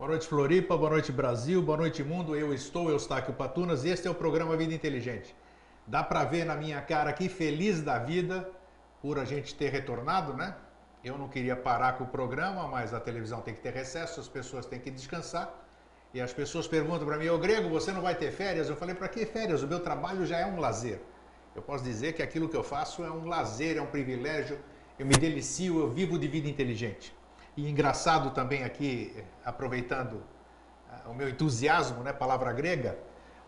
Boa noite, Floripa, boa noite, Brasil, boa noite, mundo. Eu Eustáquio Patunas, e este é o programa Vida Inteligente. Dá pra ver na minha cara aqui, feliz da vida, por a gente ter retornado, né? Eu não queria parar com o programa, mas a televisão tem que ter recesso, as pessoas têm que descansar. E as pessoas perguntam para mim, ô Grego, você não vai ter férias? Eu falei, para que férias? O meu trabalho já é um lazer. Eu posso dizer que aquilo que eu faço é um lazer, é um privilégio, eu me delicio, eu vivo de vida inteligente. E engraçado também aqui, aproveitando o meu entusiasmo, né, palavra grega,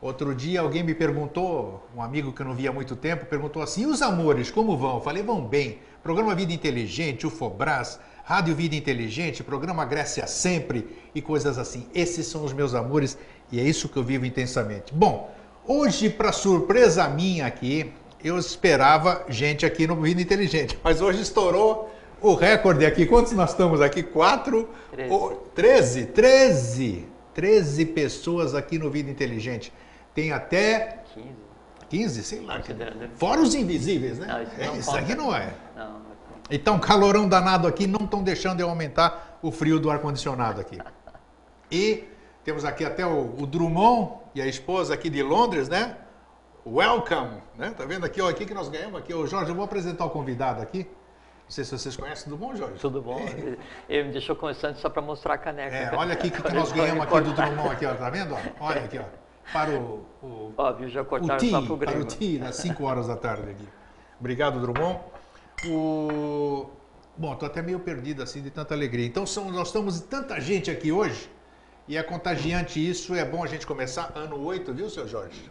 outro dia alguém me perguntou, um amigo que eu não via há muito tempo, perguntou assim, e os amores, como vão? Eu falei, vão bem. Programa Vida Inteligente, UFOBRAS, Rádio Vida Inteligente, programa Grécia Sempre e coisas assim. Esses são os meus amores e é isso que eu vivo intensamente. Bom, hoje, para surpresa minha aqui, eu esperava gente aqui no Vida Inteligente, mas hoje estourou o recorde aqui. Quantos nós estamos aqui? 13 pessoas aqui no Vida Inteligente. Tem até 15, sei lá. Fora os invisíveis, né? Não, Isso aqui não é. Não. Então, calorão danado aqui, não estão deixando eu aumentar o frio do ar-condicionado aqui. E temos aqui até o Drummond e a esposa aqui de Londres, né? Welcome, né? Tá vendo aqui, ó, aqui que nós ganhamos aqui. Ô, Jorge, eu vou apresentar o convidado aqui. Não sei se vocês conhecem, tudo bom, Jorge? Tudo bom. Ele me deixou começando só para mostrar a caneca. Olha aqui que nós ganhamos aqui do Drummond, aqui, ó, tá vendo? Olha aqui, ó. Para Óbvio, já cortaram só pro Grego. Para o TI, às 5 horas da tarde aqui. Obrigado, Drummond. Bom, tô até meio perdido assim de tanta alegria. Então nós estamos tanta gente aqui hoje e é contagiante isso. É bom a gente começar ano 8, viu, seu Jorge?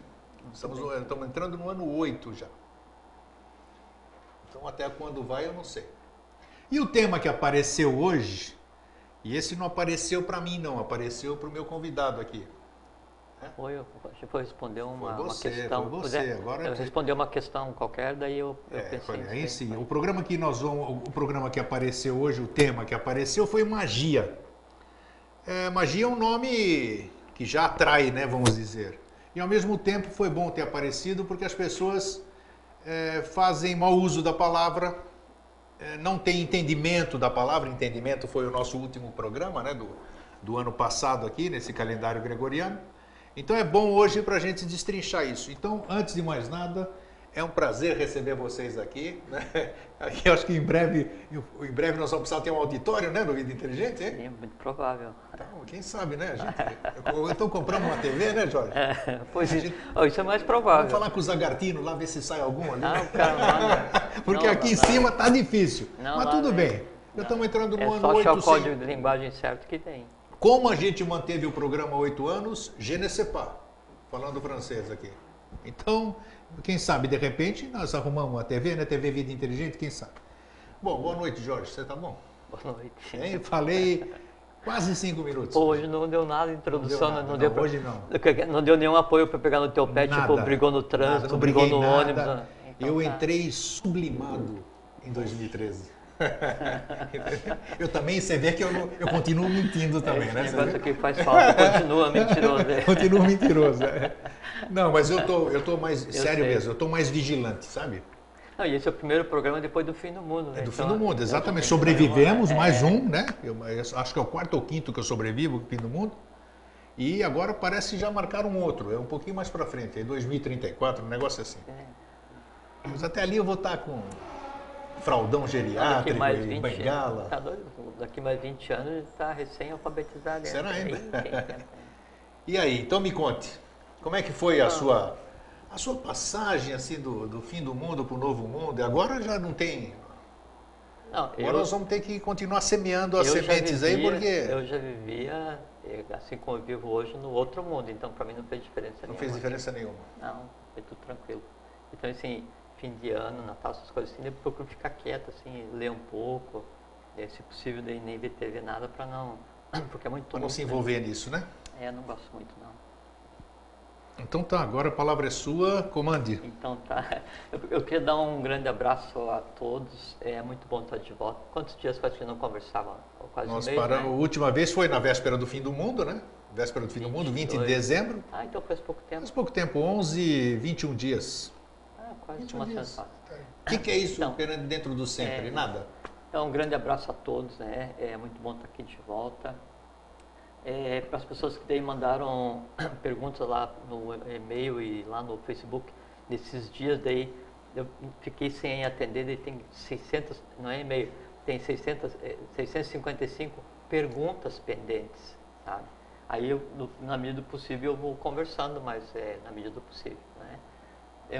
Estamos entrando no ano 8 já. Então até quando vai eu não sei. E o tema que apareceu hoje, e esse não apareceu para mim não, apareceu para o meu convidado aqui. Eu responder uma Foi questão. você. Agora eu respondi uma questão qualquer, daí eu pensei aí sim. O programa que apareceu hoje, o tema que apareceu foi magia. Magia é um nome que já atrai, né, vamos dizer. E ao mesmo tempo foi bom ter aparecido porque as pessoas fazem mau uso da palavra, não têm entendimento da palavra. Entendimento foi o nosso último programa, né, do ano passado aqui, nesse calendário gregoriano. Então é bom hoje para a gente destrinchar isso. Então, antes de mais nada, é um prazer receber vocês aqui, né? Aqui eu acho que em breve nós vamos precisar ter um auditório, né, no Vida Inteligente, hein? Sim, muito provável. Então, quem sabe, né? Então compramos uma TV, né, Jorge? Isso é mais provável. Vamos falar com o Zagartino lá, ver se sai algum ali. Não, cara, porque não, aqui em cima tá difícil. Mas tudo bem. Já estamos entrando no ano 8. É só achar o código de linguagem certo que tem. Como a gente manteve o programa há 8 anos, je ne sais pas, falando francês aqui. Então, quem sabe, de repente, nós arrumamos uma TV, né? TV Vida Inteligente, quem sabe. Bom, boa noite, Jorge, você tá bom? Boa noite. Falei quase 5 minutos. Hoje não deu nada de introdução, não deu pra, hoje não. Não deu nenhum apoio para pegar no teu pé, tipo, brigou no trânsito, brigou no ônibus. Então, eu entrei sublimado em 2013. Eu também, você vê que eu continuo mentindo também, né? Esse negócio aqui faz falta, continua mentiroso. Continuo mentiroso. Não, mas eu tô mais, sério mesmo, eu tô mais vigilante, sabe? Não, e esse é o primeiro programa depois do Fim do Mundo, né? É do Fim do Mundo, exatamente. Sobrevivemos, mais um, né? Eu acho que é o 4º ou 5º que eu sobrevivo do Fim do Mundo. E agora parece que já marcaram um outro, é um pouquinho mais pra frente, é 2034, um negócio assim. Mas até ali eu vou estar com fraldão geriátrico e bengala. Daqui mais 20 anos está recém-alfabetizado. Será ainda? E aí, então me conte, como é que foi a sua passagem assim do fim do mundo para o novo mundo? E agora já não tem... Agora nós vamos ter que continuar semeando as sementes aí, porque... Eu já vivia, assim como eu vivo hoje, no outro mundo, então para mim não fez diferença nenhuma. Não fez diferença nenhuma? Não, foi tudo tranquilo. Então assim... fim de ano, Natal, essas coisas assim, eu procuro ficar quieto, assim, ler um pouco, se possível, nem ver TV, nada, para não... porque é muito... Para não se envolver nisso, né? Eu não gosto muito, não. Então tá, agora a palavra é sua, comande. Então tá, eu queria dar um grande abraço a todos, é muito bom estar de volta. Quantos dias faz que não conversava? Quase um mês, né? A última vez foi na véspera do fim do mundo, né? Véspera do fim do mundo, 20 de dezembro. Então faz pouco tempo. Faz pouco tempo, 11, 21 dias. Quase uma semana. O que é isso então, dentro do sempre? Nada? Então, um grande abraço a todos, né? É muito bom estar aqui de volta. para as pessoas que daí mandaram perguntas lá no e-mail e lá no Facebook, nesses dias daí eu fiquei sem atender, daí tem 600, não é e-mail, tem 655 perguntas pendentes, sabe? Aí, na medida do possível, eu vou conversando, mas na medida do possível, né?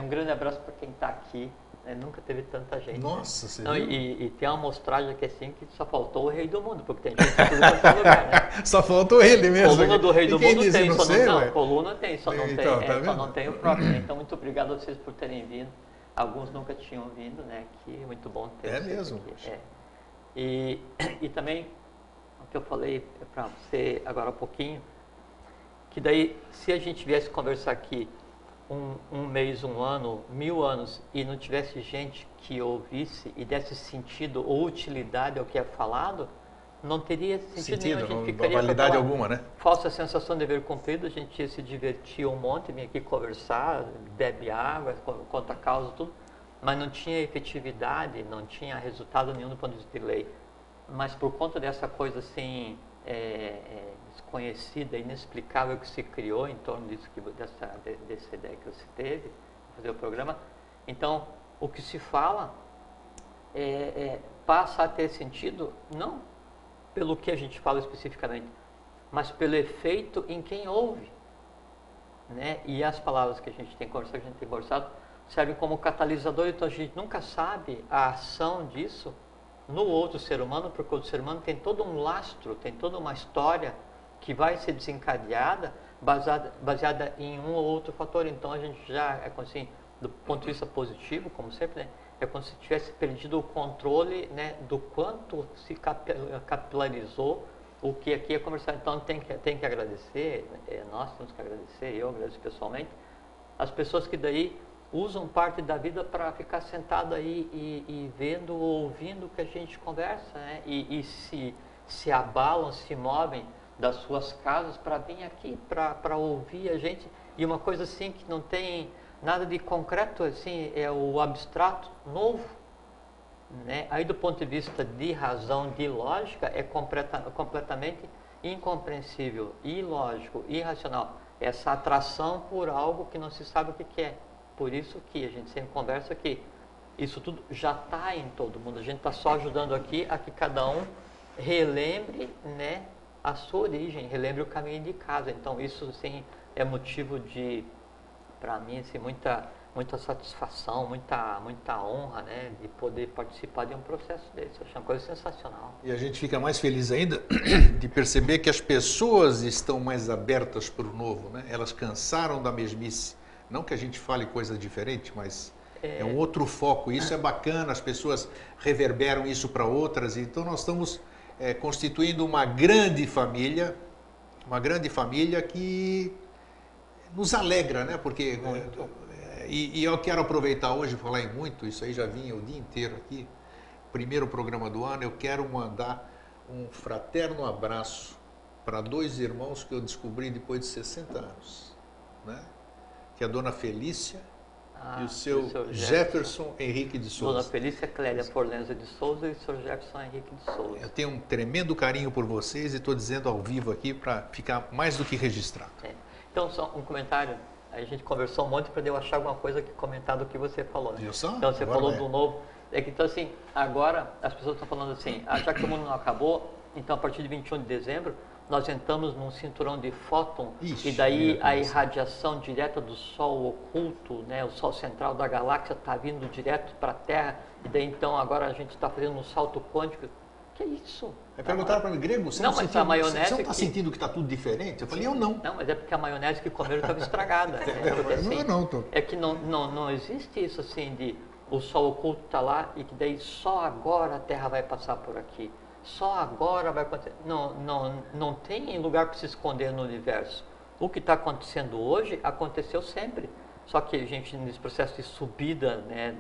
Um grande abraço para quem está aqui, né? Nunca teve tanta gente. Nossa, você não, viu? E tem uma amostragem aqui assim que só faltou o rei do mundo, porque tem gente em tudo quanto é lugar, né? Só faltou ele mesmo. Coluna do rei do mundo disse, tem, não só sei, não, ué. coluna tem, só não Então, tem, tá só vendo? não tem o próprio. Né? Então, muito obrigado a vocês por terem vindo. Alguns nunca tinham vindo, né? Que muito bom ter É vocês mesmo. aqui. E também, o que eu falei para você agora há pouquinho, que daí, se a gente viesse conversar aqui um mês, um ano, 1000 anos, e não tivesse gente que ouvisse e desse sentido ou utilidade ao que é falado, não teria sentido nenhum. A gente não, ficaria validade com aquela alguma, né? falsa sensação de dever cumprido, a gente ia se divertir um monte, vinha aqui conversar, bebe água, conta causa, tudo, mas não tinha efetividade, não tinha resultado nenhum do ponto de vista de lei. Mas por conta dessa coisa assim, desconhecida, inexplicável que se criou em torno disso, dessa ideia que você teve, fazer o programa, então o que se fala passa a ter sentido, não pelo que a gente fala especificamente, mas pelo efeito em quem ouve, né? E as palavras que a gente tem conversado, servem como catalisador, então a gente nunca sabe a ação disso no outro ser humano, porque o outro ser humano tem todo um lastro, tem toda uma história que vai ser desencadeada baseada em um ou outro fator. Então a gente já, como assim, do ponto de vista positivo, como sempre, né? É como se tivesse perdido o controle, né, do quanto se capilarizou o que aqui é conversado. Então tem que agradecer, nós temos que agradecer, eu agradeço pessoalmente, as pessoas que daí usam parte da vida para ficar sentado aí e vendo, ouvindo o que a gente conversa, né? E se abalam, se movem das suas casas para vir aqui, para ouvir a gente. E uma coisa assim que não tem nada de concreto, assim, é o abstrato novo, né? Aí do ponto de vista de razão, de lógica, é completamente incompreensível, ilógico, irracional. Essa atração por algo que não se sabe o que é. Por isso que a gente sempre conversa que isso tudo já está em todo mundo. A gente está só ajudando aqui a que cada um relembre, né, a sua origem, relembre o caminho de casa. Então isso sim é motivo de, para mim, assim, muita satisfação, muita honra, né, de poder participar de um processo desse. Eu acho uma coisa sensacional. E a gente fica mais feliz ainda de perceber que as pessoas estão mais abertas para o novo, né? Elas cansaram da mesmice. Não que a gente fale coisa diferente, mas é um outro foco. Isso é bacana, as pessoas reverberam isso para outras. Então nós estamos constituindo uma grande família que nos alegra, né? Porque e eu quero aproveitar hoje e falar em muito, isso aí já vinha o dia inteiro aqui, primeiro programa do ano, eu quero mandar um fraterno abraço para 2 irmãos que eu descobri depois de 60 anos, né? Que é a dona Felícia e o seu Jefferson Henrique de Souza. Dona Felícia Clélia Forlenza de Souza e o seu Jefferson Henrique de Souza. Eu tenho um tremendo carinho por vocês e estou dizendo ao vivo aqui para ficar mais do que registrado. Então, só um comentário. A gente conversou um monte para eu achar alguma coisa que comentar do que você falou. Né? Viu só? Então, você Agora falou do novo. Então, assim, agora as pessoas estão falando assim, já que o mundo não acabou, então a partir de 21 de dezembro, nós entramos num cinturão de fóton. Ixi, e daí a irradiação direta do Sol oculto, né, o Sol central da galáxia está vindo direto para a Terra, e daí então agora a gente está fazendo um salto quântico. Que é isso? Perguntaram para mim, Grego, você não está sentindo que está tudo diferente? Eu falei, eu não. Não, mas é porque a maionese que comeram estava estragada. Né? Assim, é que não existe isso assim de o Sol oculto está lá e que daí só agora a Terra vai passar por aqui. Só agora vai acontecer. Não tem lugar para se esconder no universo. O que está acontecendo hoje aconteceu sempre. Só que a gente, nesse processo de subida, né,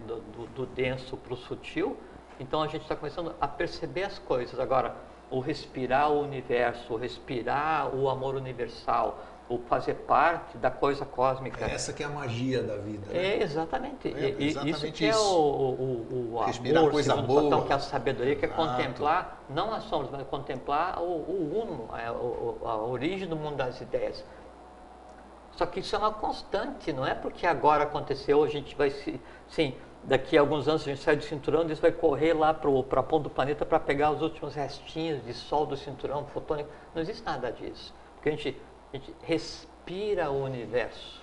do denso para o sutil, então a gente está começando a perceber as coisas. Agora, o respirar o universo, o respirar o amor universal, o fazer parte da coisa cósmica. Essa que é a magia da vida, né? É, exatamente. Isso que isso. É o respirar amor, coisa segundo boa. Platão, que é a sabedoria, que é Exato. contemplar, não as sombras, mas contemplar o uno, a origem do mundo das ideias. Só que isso é uma constante, não é porque agora aconteceu, a gente vai se... Sim, daqui a alguns anos a gente sai do cinturão e isso vai correr lá para a ponta do planeta para pegar os últimos restinhos de sol do cinturão fotônico. Não existe nada disso. Porque a gente respira o universo.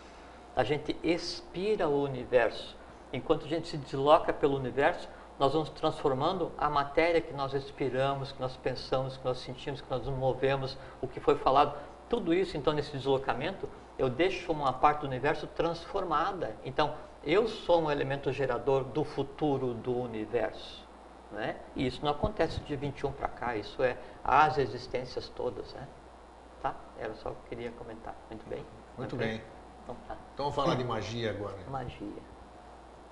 A gente expira o universo. Enquanto a gente se desloca pelo universo, nós vamos transformando a matéria que nós respiramos, que nós pensamos, que nós sentimos, que nós nos movemos, o que foi falado. Tudo isso, então, nesse deslocamento, eu deixo uma parte do universo transformada. Então, eu sou um elemento gerador do futuro do universo. Né? E isso não acontece de 21 para cá, isso é as existências todas. Né? Tá? Era só o que eu queria comentar. Muito bem? Muito bem. Então, tá. Então vamos falar de magia agora. Magia.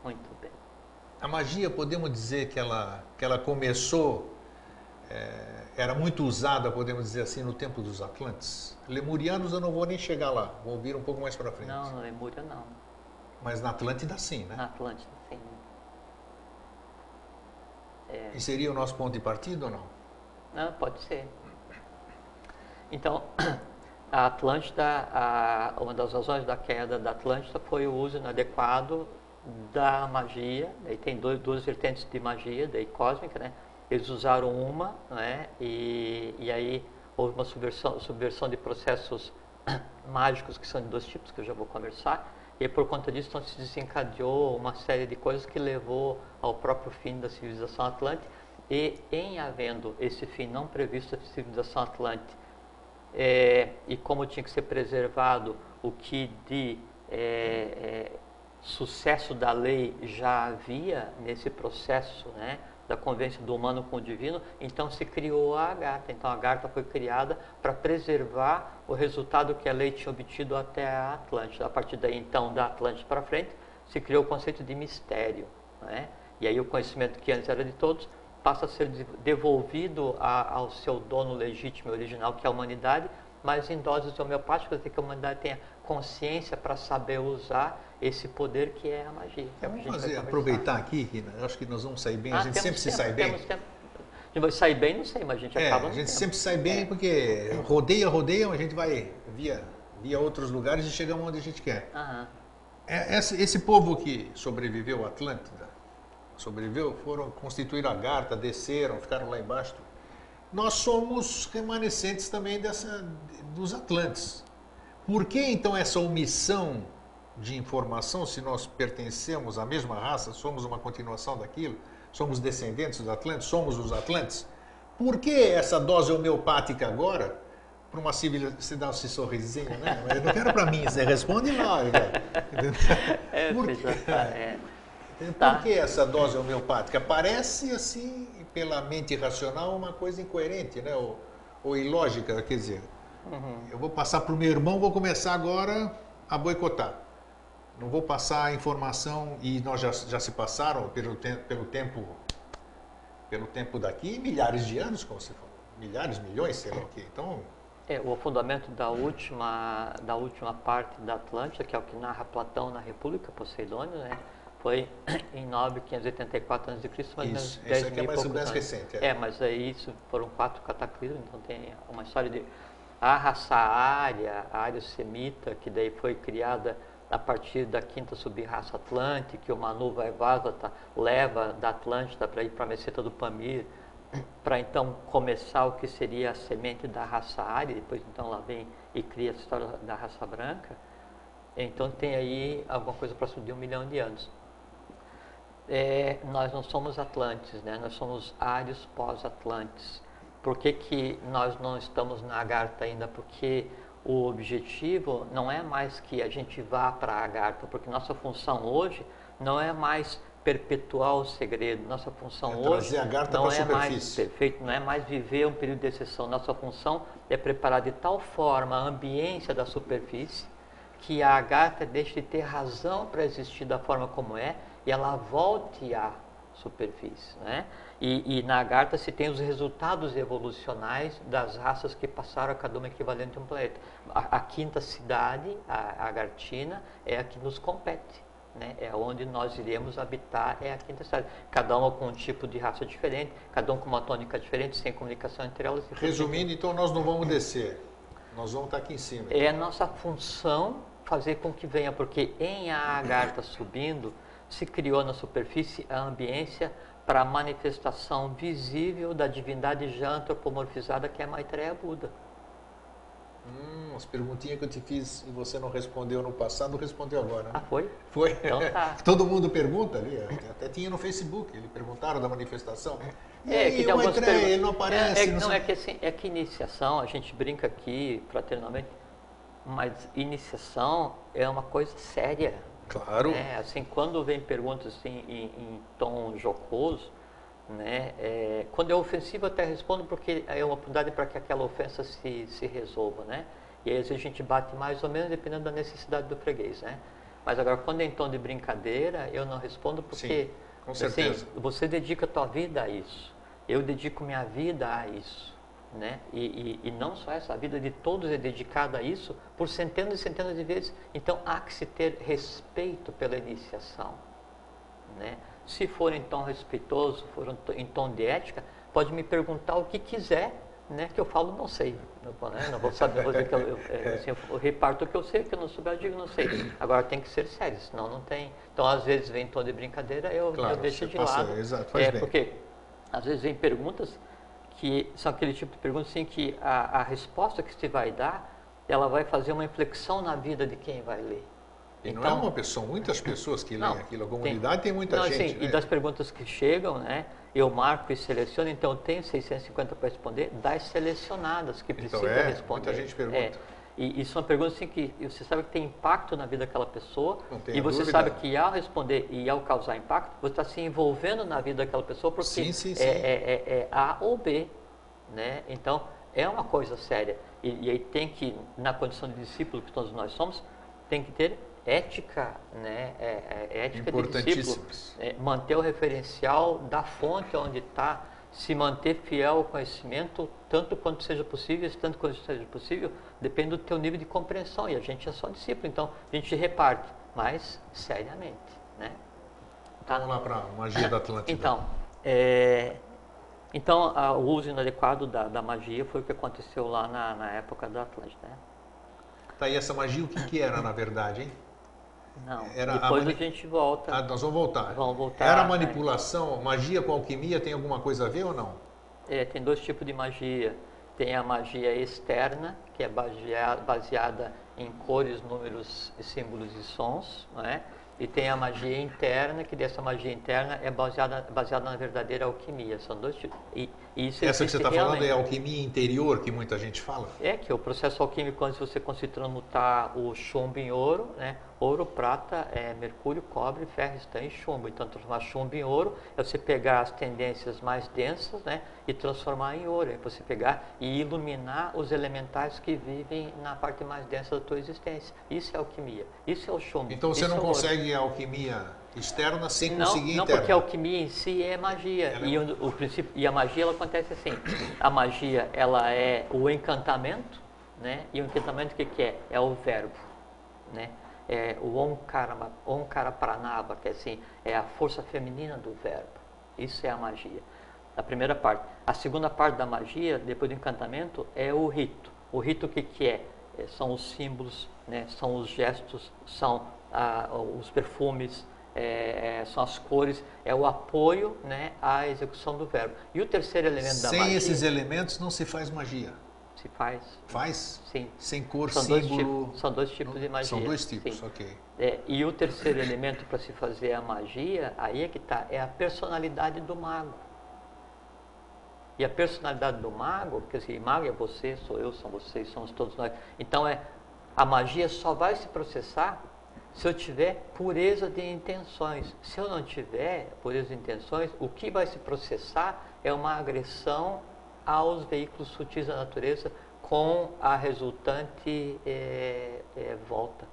Muito bem. A magia, podemos dizer que ela começou, era muito usada, podemos dizer assim, no tempo dos Atlantes. Lemurianos eu não vou nem chegar lá, vou ouvir um pouco mais para frente. Não, na Lemúria não. Mas na Atlântida sim, né? Na Atlântida, sim. E seria o nosso ponto de partida ou não? Não, pode ser. Então, a Atlântida, uma das razões da queda da Atlântida foi o uso inadequado da magia. Daí tem duas vertentes de magia, daí cósmica, né? Eles usaram uma, né? E aí houve uma subversão de processos mágicos que são de dois tipos, que eu já vou conversar. E por conta disso, então, se desencadeou uma série de coisas que levou ao próprio fim da civilização atlântica. E em havendo esse fim não previsto da civilização atlântica, e como tinha que ser preservado o que de sucesso da lei já havia nesse processo, né, da convivência do humano com o divino, então se criou a Agartha. Então a Agartha foi criada para preservar o resultado que a lei tinha obtido até a Atlântida. A partir daí, então, da Atlântida para frente, se criou o conceito de mistério. Né? E aí o conhecimento que antes era de todos passa a ser devolvido ao seu dono legítimo e original, que é a humanidade, mas em doses homeopáticas, de que a humanidade tenha consciência para saber usar esse poder que é a magia. Vamos aproveitar aqui, que eu acho que nós vamos sair bem, a gente sempre se sai bem. Sair bem, não sei, mas a gente acaba. A gente sempre sai bem porque rodeia, a gente vai via outros lugares e chegamos onde a gente quer. Esse povo que sobreviveu à Atlântida, foram constituir a Agartha, desceram, ficaram lá embaixo. Nós somos remanescentes também dos Atlantes. Por que então essa omissão de informação, se nós pertencemos à mesma raça, somos uma continuação daquilo, somos descendentes dos Atlantes, somos os Atlantes? Por que essa dose homeopática agora, para uma civilização, você dá esse sorrisinho, né? Eu não quero para mim, você responde lá. Por que essa dose homeopática? Parece, assim, pela mente racional, uma coisa incoerente, né? Ou ilógica, quer dizer, eu vou passar para o meu irmão, vou começar agora a boicotar. Não vou passar a informação, e nós já se passaram pelo tempo daqui, milhares de anos, como você falou. Milhares, milhões, sei lá o quê. Então... o afundamento da última parte da Atlântida, que é o que narra Platão na República Poseidônia, né? Foi em 984 a.C., mais ou menos 10 aqui é mais recente. Mas aí isso foram 4 cataclismos, então tem uma história de a raça ária, a área semita, que daí foi criada a partir da quinta sub-raça atlântica, que o Manu Vaivasa leva da Atlântida para ir para a meseta do Pamir, para então começar o que seria a semente da raça ária, depois então lá vem e cria a história da raça branca. Então tem aí alguma coisa próximo de 1 milhão de anos. Nós não somos Atlantes, né? Nós somos ários pós-Atlantes. Por que nós não estamos na Agartha ainda? Porque o objetivo não é mais que a gente vá para a Agartha, porque nossa função hoje não é mais perpetuar o segredo. Nossa função hoje não é mais perfeito, não é mais viver um período de exceção. Nossa função é preparar de tal forma a ambiência da superfície que a Agartha deixe de ter razão para existir da forma como é e ela volte a superfície, né? E na Agartha se tem os resultados evolucionais das raças que passaram a cada uma equivalente a um planeta. A quinta cidade, a Agartina, é a que nos compete, né? É onde nós iremos habitar, é a quinta cidade. Cada uma com um tipo de raça diferente, cada um com uma tônica diferente, sem comunicação entre elas. Resumindo, então nós não vamos descer, nós vamos estar aqui em cima. É a nossa função fazer com que venha, porque em a Agartha subindo, se criou na superfície a ambiência para a manifestação visível da divindade já antropomorfizada que é Maitreya Buda. As perguntinhas que eu te fiz e você não respondeu no passado, respondeu agora. Né? Ah, foi? Foi. Então tá. Todo mundo pergunta ali, até tinha no Facebook, eles perguntaram da manifestação. Que tem algumas perguntas. Ele não aparece. É que iniciação, a gente brinca aqui fraternalmente, mas iniciação é uma coisa séria. Claro. Assim, quando vem perguntas assim, em tom jocoso, né, quando é ofensivo eu até respondo porque é uma oportunidade para que aquela ofensa se resolva, né? E aí às vezes a gente bate mais ou menos dependendo da necessidade do freguês, né? Mas agora quando é em tom de brincadeira eu não respondo porque sim, com certeza. Assim, você dedica a tua vida a isso, eu dedico minha vida a isso, né? E não só essa, a vida de todos é dedicada a isso por centenas e centenas de vezes. Então há que se ter respeito pela iniciação, né? Se for em tom respeitoso, for em tom de ética, pode me perguntar o que quiser, né? Que eu falo não sei, não vou saber, vou dizer que eu reparto o que eu sei, o que eu não souber eu digo não sei. Agora tem que ser sério, senão não tem. Então às vezes vem em tom de brincadeira, eu deixo de lado, exato, faz bem. Porque às vezes vem perguntas que são aquele tipo de perguntas assim que a resposta que você vai dar, ela vai fazer uma inflexão na vida de quem vai ler. E então, não é uma pessoa, muitas pessoas que leem aquilo, a comunidade tem muita gente. Assim, né? E das perguntas que chegam, né, eu marco e seleciono, então eu tenho 650 para responder, das selecionadas que precisam responder. Muita gente pergunta. E são perguntas assim que você sabe que tem impacto na vida daquela pessoa, e você dúvida. sabe que ao responder e ao causar impacto, você está se envolvendo na vida daquela pessoa, porque sim. É A ou B, né? Então é uma coisa séria. E aí tem que, na condição de discípulo que todos nós somos, tem que ter ética, né? Ética de discípulo, manter o referencial da fonte onde está, se manter fiel ao conhecimento, tanto quanto seja possível, tanto quanto seja possível, depende do teu nível de compreensão, e a gente é só discípulo, então a gente reparte, mas seriamente, né? Tá? Vamos lá para a magia da Atlântida. Então, o uso inadequado da magia foi o que aconteceu lá na época da Atlântida, né? Tá, e essa magia o que era na verdade, hein? Não, depois a gente volta. Nós vamos voltar. Vamos voltar. Era manipulação, magia com alquimia tem alguma coisa a ver ou não? Tem dois tipos de magia. Tem a magia externa, que é baseada em cores, números, símbolos e sons, né? E tem a magia interna, que dessa magia interna é baseada na verdadeira alquimia. São dois tipos. E isso essa que você está falando é a alquimia interior, que muita gente fala? Que é o processo alquímico, quando você consegue transmutar o chumbo em ouro, né? Ouro, prata, mercúrio, cobre, ferro, estanho e chumbo. Então, transformar chumbo em ouro é você pegar as tendências mais densas, né? E transformar em ouro. É você pegar e iluminar os elementais que vivem na parte mais densa da tua existência. Isso é alquimia. Isso é o chumbo. Então, você não consegue a alquimia externa sem conseguir interna? Não, porque a alquimia em si é magia. O princípio, e a magia, ela acontece assim. A magia, ela é o encantamento, né? E o encantamento, o que é? É o verbo, né? O Omkara Pranava, que é a força feminina do verbo. Isso é a magia. A primeira parte. A segunda parte da magia, depois do encantamento, é o rito. O rito o que é? São os símbolos, né? São os gestos, são os perfumes, são as cores, é o apoio, né, à execução do verbo. E o terceiro elemento da magia... Sem esses elementos não se faz magia. Se faz. Faz? Sim. Sem cor, são símbolo... São dois tipos de magia. São dois tipos, sim. ok. E o terceiro elemento para se fazer a magia, aí é que está, é a personalidade do mago. E a personalidade do mago, porque assim, mago é você, sou eu, são vocês, somos todos nós. Então a magia só vai se processar se eu tiver pureza de intenções. Se eu não tiver pureza de intenções, o que vai se processar é uma agressão aos veículos sutis da natureza com a resultante volta.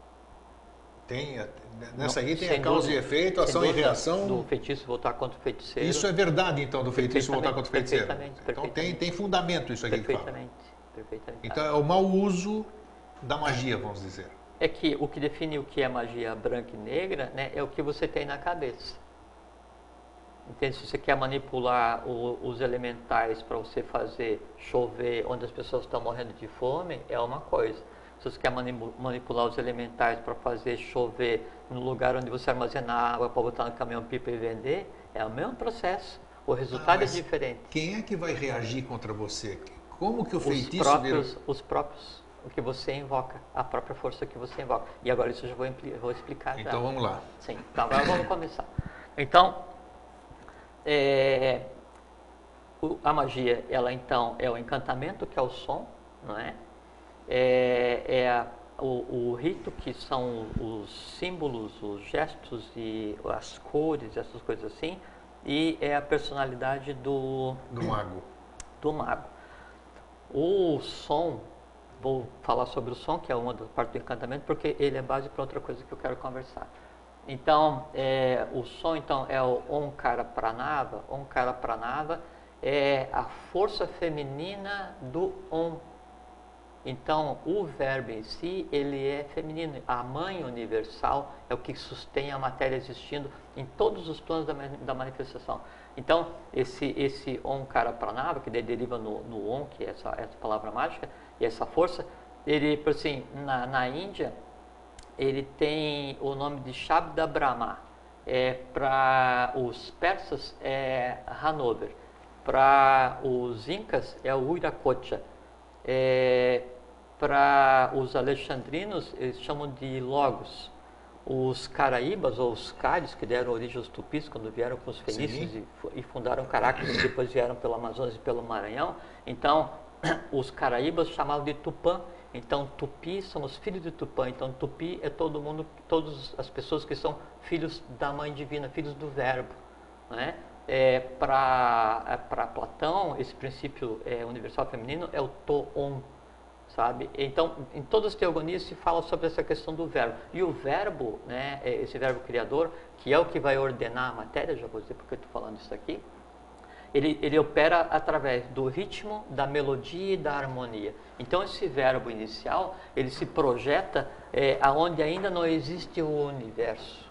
Nessa aí tem sem a causa dúvida, e efeito, ação e sem dúvida, reação. do feitiço voltar contra o feiticeiro. Isso é verdade, então, do feitiço voltar contra o feiticeiro. Perfeitamente, Então perfeitamente. tem fundamento isso aqui que fala. Perfeitamente. Então é o mau uso da magia, vamos dizer. É que o que define o que é magia branca e negra, né, é o que você tem na cabeça. Entende? Se você quer manipular os elementais para você fazer chover onde as pessoas estão morrendo de fome, é uma coisa. Se você quer manipular os elementais para fazer chover no lugar onde você armazena água para botar no caminhão-pipa e vender, é o mesmo processo. O resultado é diferente. Quem é que vai reagir contra você? Como que o feitiço Os próprios, o que você invoca, a própria força que você invoca. E agora isso eu já vou explicar. Então vamos lá. Sim, então agora vamos começar. Então, a magia, ela então é o encantamento, que é o som, não é? O rito, que são os símbolos, os gestos e as cores, essas coisas assim, e é a personalidade do mago. O som, vou falar sobre o som, que é uma das partes do encantamento, porque ele é base para outra coisa que eu quero conversar. Então, o som então, é o Omkara Pranava. Omkara Pranava é a força feminina do Om. Então, o verbo em si, ele é feminino. A mãe universal é o que sustém a matéria existindo em todos os planos da manifestação. Então, esse Omkara Pranava, que deriva no Om, que é essa palavra mágica, e essa força, ele, por assim, na Índia, ele tem o nome de Shabda Brahma. Para os persas é Hanover. Para os incas é o Uiracocha. Para os alexandrinos, eles chamam de Logos. Os caraíbas, ou os cádios, que deram origem aos tupis, quando vieram com os fenícios e fundaram Caracas, e depois vieram pelo Amazonas e pelo Maranhão. Então, os caraíbas chamavam de Tupã. Então, Tupi são os filhos de Tupã. Então, Tupi é todo mundo, todas as pessoas que são filhos da Mãe Divina, filhos do Verbo, né? Para Platão, esse princípio universal feminino é o Toon, sabe? Então, em todas as teogonias se fala sobre essa questão do verbo. E o verbo, né, esse verbo criador, que é o que vai ordenar a matéria, já vou dizer porque eu estou falando isso aqui, ele opera através do ritmo, da melodia e da harmonia. Então, esse verbo inicial, ele se projeta aonde ainda não existe o universo,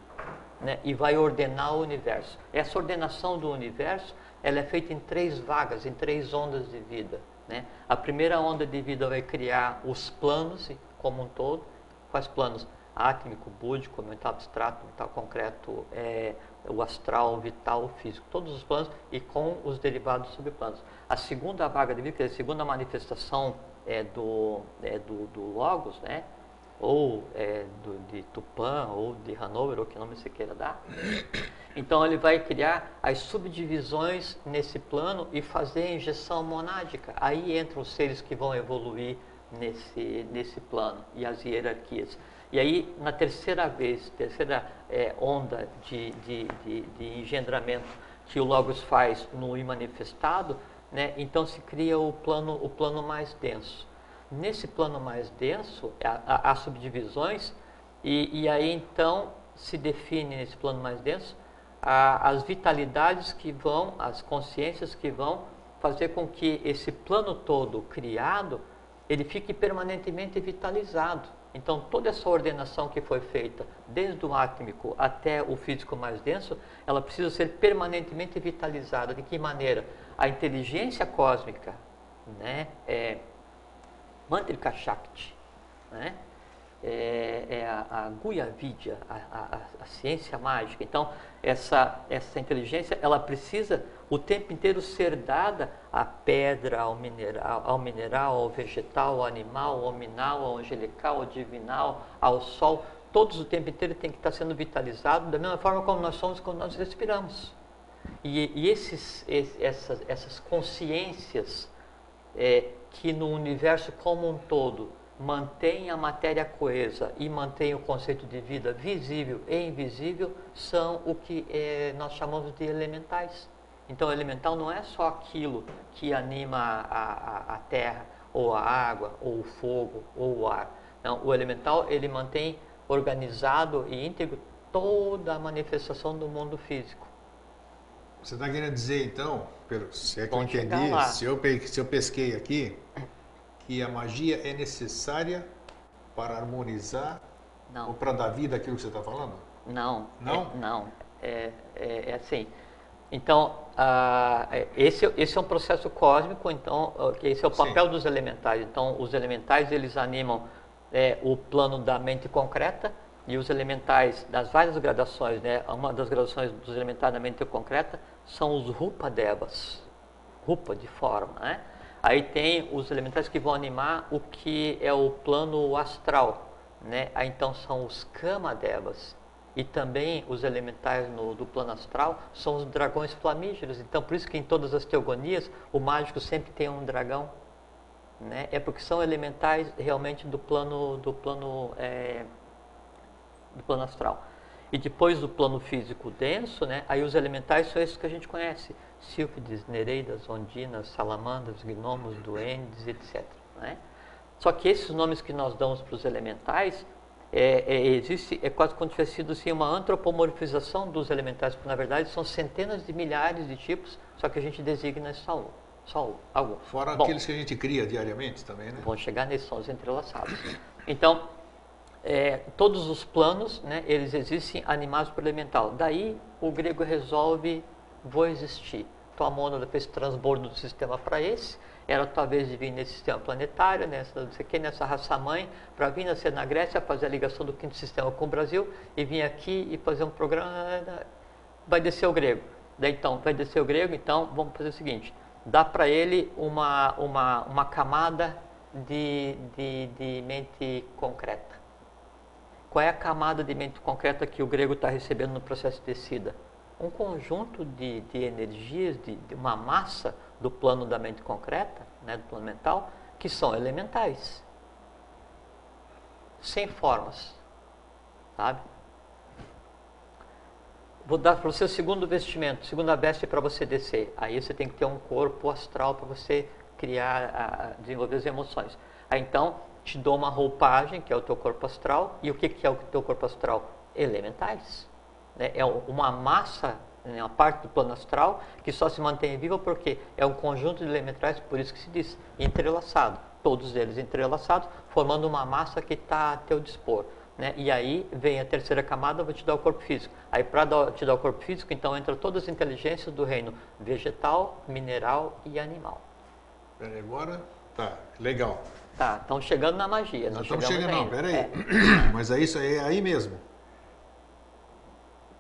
né, e vai ordenar o universo. Essa ordenação do universo, ela é feita em 3 vagas, em 3 ondas de vida. Né? A primeira onda de vida vai criar os planos como um todo. Quais planos? Átmico, búdico, mental abstrato, mental concreto, o astral, o vital, o físico. Todos os planos e com os derivados subplanos. A segunda vaga de vida, que é a segunda manifestação do Logos, né? Ou de Tupã, ou de Hanover, ou que nome você queira dar. Então ele vai criar as subdivisões nesse plano e fazer a injeção monádica. Aí entram os seres que vão evoluir nesse plano e as hierarquias. E aí, na terceira onda de engendramento que o Logos faz no imanifestado, né, então se cria o plano mais denso. Nesse plano mais denso, há subdivisões e aí então se define nesse plano mais denso as vitalidades que vão, as consciências que vão fazer com que esse plano todo criado, ele fique permanentemente vitalizado. Então, toda essa ordenação que foi feita, desde o átmico até o físico mais denso, ela precisa ser permanentemente vitalizada. De que maneira? A inteligência cósmica, né, Mantrika Shakti, né, a Guya Vidya, a ciência mágica. Então, essa inteligência, ela precisa o tempo inteiro ser dada à pedra, ao mineral, ao vegetal, ao animal, ao minal, ao angelical, ao divinal, ao sol. Todos o tempo inteiro tem que estar sendo vitalizado da mesma forma como nós somos quando nós respiramos. E essas consciências que no universo como um todo mantém a matéria coesa e mantém o conceito de vida visível e invisível, são o que nós chamamos de elementais. Então, o elemental não é só aquilo que anima a terra, ou a água, ou o fogo, ou o ar. Não, o elemental, ele mantém organizado e íntegro toda a manifestação do mundo físico. Você está querendo dizer, então, se é que eu Vamos chegar entendi, lá. se eu pesquei aqui, que a magia é necessária para harmonizar Não. ou para dar vida àquilo que você está falando? Não. Não? Não. É assim. Então, esse é um processo cósmico, então, esse é o papel dos elementais. Então, os elementais, eles animam o plano da mente concreta, e os elementais das várias gradações, né? Uma das gradações dos elementais da mente concreta são os Rupa Devas, Rupa de forma, né? Aí tem os elementais que vão animar o que é o plano astral, né? Aí então são os Kama Devas. E também os elementais do plano astral são os dragões flamígeros. Então, por isso que em todas as teogonias, o mágico sempre tem um dragão, né? É porque são elementais realmente do plano astral. E depois do plano físico denso, né? Aí os elementais são esses que a gente conhece: sílfides, nereidas, ondinas, salamandras, gnomos, duendes, etc. Né? Só que esses nomes que nós damos para os elementais, é quase como se tivesse sido assim, uma antropomorfização dos elementais, porque na verdade são centenas de milhares de tipos, só que a gente designa só algum. Fora aqueles que a gente cria diariamente também, né? Vão chegar nesses, são os entrelaçados. Então, todos os planos, né, eles existem animados por elemental. Daí o grego resolve: vou existir. Então a mônada fez transbordo do sistema para esse. Era talvez de vir nesse sistema planetário, nessa raça-mãe, para vir nascer na Grécia, fazer a ligação do quinto sistema com o Brasil, e vir aqui e fazer um programa. Vai descer o grego. Daí então, vai descer o grego, então vamos fazer o seguinte: dá para ele uma camada de mente concreta. Qual é a camada de mente concreta que o grego está recebendo no processo de descida? Um conjunto de energias, de uma massa do plano da mente concreta, né, do plano mental, que são elementais, sem formas, sabe? Vou dar para você o segundo vestimento, segunda veste para você descer. Aí você tem que ter um corpo astral para você criar, desenvolver as emoções. Aí então te dou uma roupagem, que é o teu corpo astral. E o que é o teu corpo astral? Elementais. É uma massa, uma parte do plano astral que só se mantém viva porque é um conjunto de elementais, por isso que se diz entrelaçado. Todos eles entrelaçados, formando uma massa que está a teu dispor. Né? E aí vem a terceira camada, vou te dar o corpo físico. Aí para te dar o corpo físico, então entra todas as inteligências do reino vegetal, mineral e animal. Peraí, agora tá, legal. Tá, estão chegando na magia. Nós estamos chegando, não, peraí. Mas é isso aí, é aí mesmo.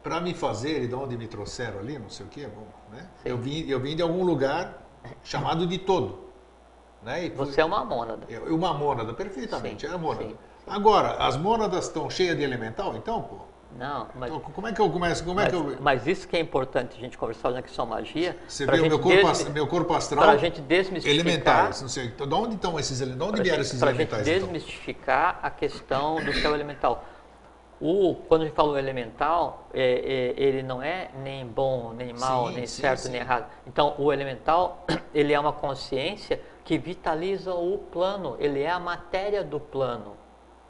Para me fazer, e de onde me trouxeram ali, não sei o que, né? Eu vim de algum lugar chamado de todo. Né? Você é uma mônada. Uma mônada, perfeitamente, Sim, é a mônada. sim. Agora, as mônadas estão cheias de elemental, então, pô? Não, mas... Então, como é que eu começo? Mas isso que é importante a gente conversar na questão magia. Você vê o meu corpo astral, para a gente desmistificar... Elementais, não sei. Então, de onde estão esses elementais? De onde vieram esses elementais? Para a gente desmistificar a questão do céu elemental. Quando a gente fala o elemental, ele não é nem bom, nem mal, nem certo, nem errado. Então, o elemental, ele é uma consciência que vitaliza o plano, ele é a matéria do plano.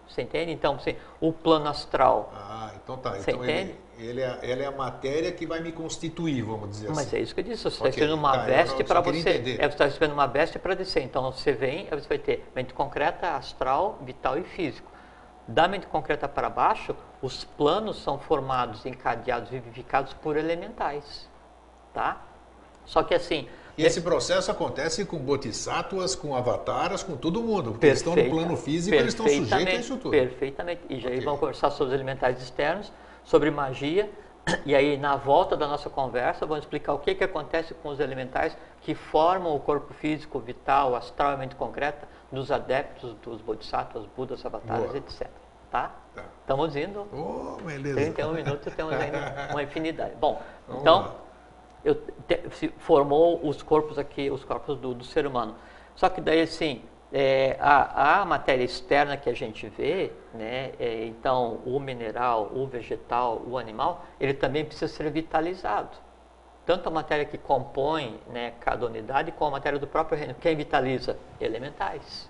Você entende? Então, assim, o plano astral. Ah, então tá. Você então entende? Ele é a matéria que vai me constituir, vamos dizer assim. Mas é isso que eu disse, você está recebendo uma veste para você. Você está recebendo uma veste para descer. Então, você vem, você vai ter mente concreta, astral, vital e físico. Da mente concreta para baixo, os planos são formados, encadeados, vivificados por elementais, tá? Só que assim... E esse processo acontece com bodhisattvas, com avataras, com todo mundo, porque eles estão no plano físico, eles estão sujeitos a isso tudo. Perfeitamente. E já vamos conversar sobre os elementais externos, sobre magia, e aí na volta da nossa conversa vamos explicar o que acontece com os elementais que formam o corpo físico, vital, astral e mente concreta dos adeptos dos bodhisattvas, budas, avatares, etc. Tá? Estamos indo. Beleza. 31 minutos, temos ainda uma infinidade. Bom, então, se formou os corpos aqui, os corpos do ser humano. Só que daí, assim, a matéria externa que a gente vê, né, então, o mineral, o vegetal, o animal, ele também precisa ser vitalizado. Tanto a matéria que compõe, né, cada unidade, como a matéria do próprio reino. Quem vitaliza? Elementais.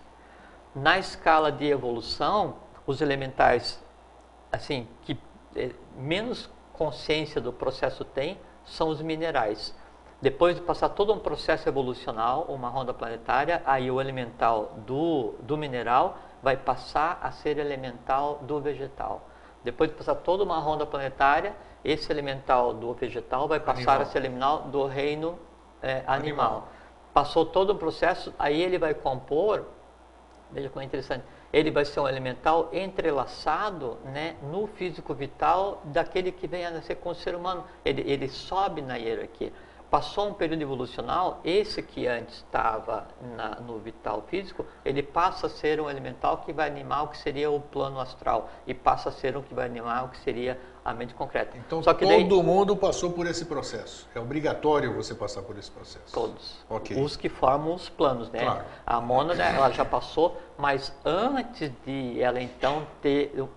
Na escala de evolução, os elementais assim, que menos consciência do processo tem são os minerais. Depois de passar todo um processo evolucional, uma ronda planetária, aí o elemental do mineral vai passar a ser elemental do vegetal. Depois de passar toda uma ronda planetária, esse elemental do vegetal vai passar a ser elemental do reino animal. Passou todo um processo, aí ele vai compor, veja como é interessante, ele vai ser um elemental entrelaçado, né, no físico vital daquele que vem a nascer com o ser humano. Ele sobe na hierarquia. Passou um período evolucional, esse que antes estava no vital físico, ele passa a ser um elemental que vai animar o que seria o plano astral e passa a ser um que vai animar o que seria a mente concreta. Então só que todo mundo passou por esse processo. É obrigatório você passar por esse processo? Todos. Okay. Os que formam os planos, né? Claro. A mônada, ela já passou, mas antes de ela então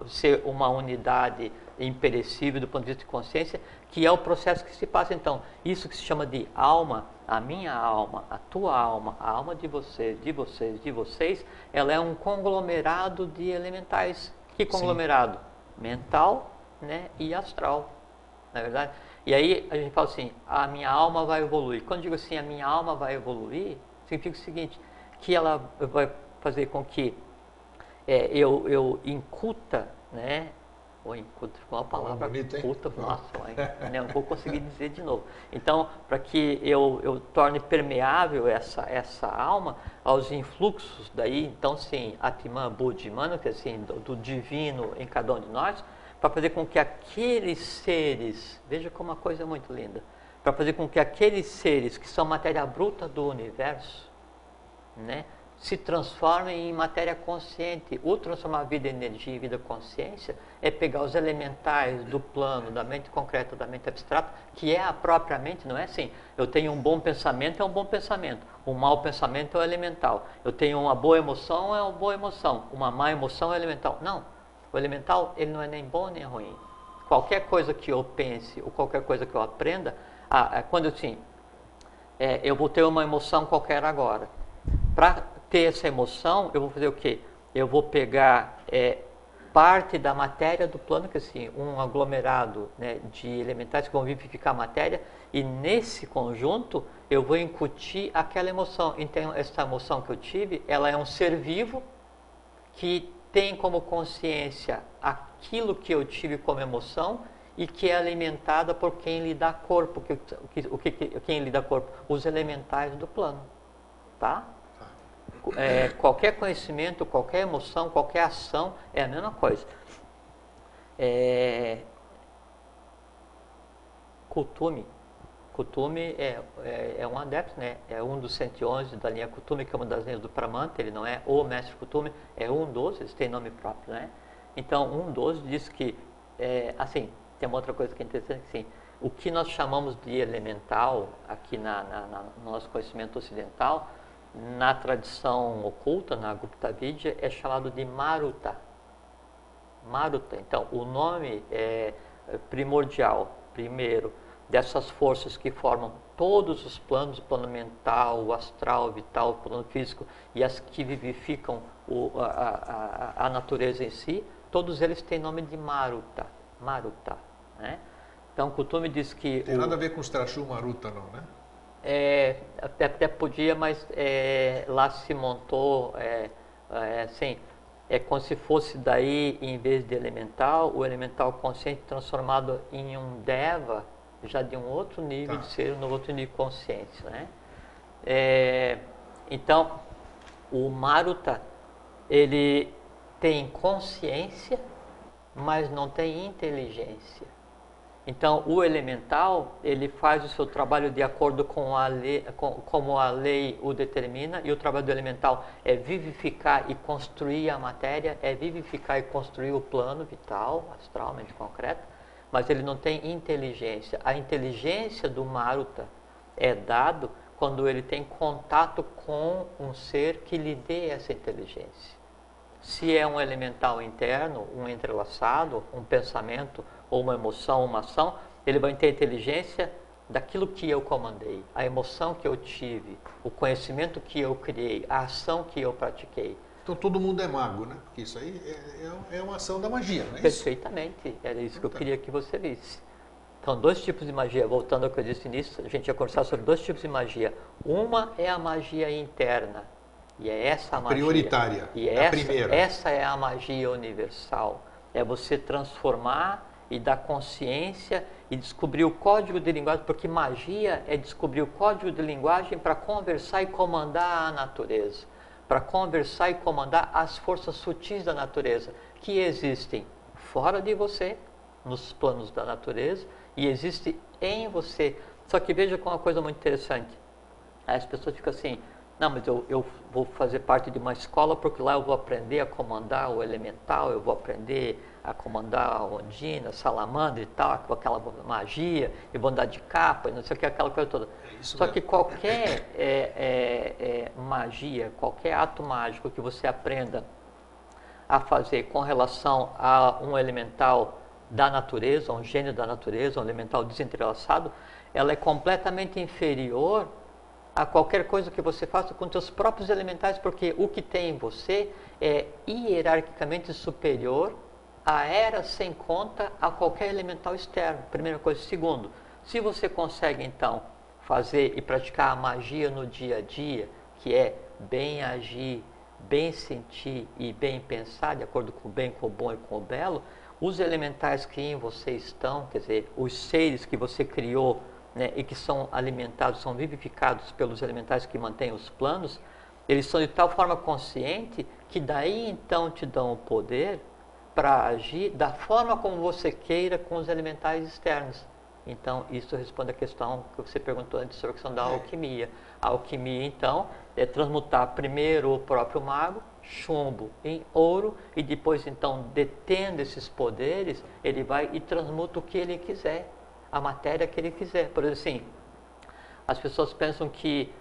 ser uma unidade imperecível do ponto de vista de consciência, que é o processo que se passa então. Isso que se chama de alma, a minha alma, a tua alma, a alma de vocês, de vocês, de vocês, ela é um conglomerado de elementais. Que conglomerado? Sim. Mental, né, e astral, na verdade. E aí a gente fala assim, a minha alma vai evoluir. Quando eu digo assim, a minha alma vai evoluir, significa o seguinte, que ela vai fazer com que eu incuta, né, ou incuta, ficou uma palavra incuta, nossa, não vou conseguir dizer de novo. Então, para que eu torne permeável essa alma aos influxos daí, então sim, Atman, Buddhimana, que é assim, do divino em cada um de nós, para fazer com que aqueles seres, veja como uma coisa muito linda, para fazer com que aqueles seres que são matéria bruta do universo, né, se transformem em matéria consciente. O transformar a vida em energia e vida consciência é pegar os elementais do plano, da mente concreta, da mente abstrata, que é a própria mente, não é assim, eu tenho um bom pensamento, é um bom pensamento, um mau pensamento é o elemental, eu tenho uma boa emoção, é uma boa emoção, uma má emoção é elemental. Não, o elemental, ele não é nem bom nem ruim. Qualquer coisa que eu pense, ou qualquer coisa que eu aprenda, quando assim, eu vou ter uma emoção qualquer agora, para ter essa emoção, eu vou fazer o quê? Eu vou pegar parte da matéria do plano, que assim, um aglomerado, né, de elementais que vão vivificar a matéria, e nesse conjunto eu vou incutir aquela emoção. Então, essa emoção que eu tive, ela é um ser vivo que tem como consciência aquilo que eu tive como emoção e que é alimentada por quem lhe dá corpo. Quem lhe dá corpo? Os elementais do plano, tá? Qualquer conhecimento, qualquer emoção, qualquer ação é a mesma coisa. Kuthumi é um adepto, né? É um dos 111 da linha Kuthumi, que é uma das linhas do Pramanta. Ele não é o mestre Kuthumi, é um dos, eles têm nome próprio, né? Então, um dos diz que, assim, tem uma outra coisa que é interessante, assim, o que nós chamamos de elemental aqui no nosso conhecimento ocidental, na tradição oculta, na Gupta Vidya, é chamado de Maruta. Maruta. Então, o nome é primordial, primeiro, dessas forças que formam todos os planos, o plano mental, o astral, o vital, o plano físico, e as que vivificam a natureza em si, todos eles têm nome de Maruta. Maruta, né? Então, Kuthumi diz que... Tem nada a ver com os Trachu Maruta, não, né? Até podia, mas lá se montou, assim, é como se fosse daí, em vez de elemental, o elemental consciente transformado em um Deva, já de um outro nível de ser, no outro nível de consciência, né? Então, o Maruta, ele tem consciência, mas não tem inteligência. Então, o elemental, ele faz o seu trabalho de acordo com a lei, como a lei o determina, e o trabalho do elemental é vivificar e construir a matéria, é vivificar e construir o plano vital, astralmente concreto, mas ele não tem inteligência. A inteligência do Maruta é dado quando ele tem contato com um ser que lhe dê essa inteligência. Se é um elemental interno, um entrelaçado, um pensamento, ou uma emoção, uma ação, ele vai ter inteligência daquilo que eu comandei, a emoção que eu tive, o conhecimento que eu criei, a ação que eu pratiquei. Então todo mundo é mago, né? Porque isso aí é uma ação da magia, não é isso? Perfeitamente, era isso que eu queria que você visse. Então, dois tipos de magia, voltando ao que eu disse nisso, a gente ia conversar sobre dois tipos de magia. Uma é a magia interna, e é essa a magia. Prioritária, e a primeira. Essa é a magia universal. É você transformar e dar consciência e descobrir o código de linguagem, porque magia é descobrir o código de linguagem para conversar e comandar a natureza, para conversar e comandar as forças sutis da natureza, que existem fora de você, nos planos da natureza, e existe em você. Só que veja com uma coisa muito interessante. Aí as pessoas ficam assim, não, mas eu vou fazer parte de uma escola porque lá eu vou aprender a comandar o elemental, eu vou aprender a comandar a ondina, a salamandra e tal, com aquela magia, e vou andar de capa, e não sei o que, aquela coisa toda. Só que qualquer magia, qualquer ato mágico que você aprenda a fazer com relação a um elemental da natureza, um gênio da natureza, um elemental desentrelaçado, ela é completamente inferior a qualquer coisa que você faça com seus próprios elementais, porque o que tem em você é hierarquicamente superior a era sem conta a qualquer elemental externo, primeira coisa. Segundo, se você consegue então fazer e praticar a magia no dia a dia, que é bem agir, bem sentir e bem pensar, de acordo com o bem, com o bom e com o belo, os elementais que em você estão, quer dizer, os seres que você criou, né, e que são alimentados, são vivificados pelos elementais que mantêm os planos, eles são de tal forma consciente que daí então te dão o poder para agir da forma como você queira com os elementais externos. Então, isso responde à questão que você perguntou antes sobre a questão da alquimia. A alquimia, então, é transmutar primeiro o próprio mago, chumbo, em ouro, e depois, então, detendo esses poderes, ele vai e transmuta o que ele quiser, a matéria que ele quiser. Por exemplo, assim, as pessoas pensam que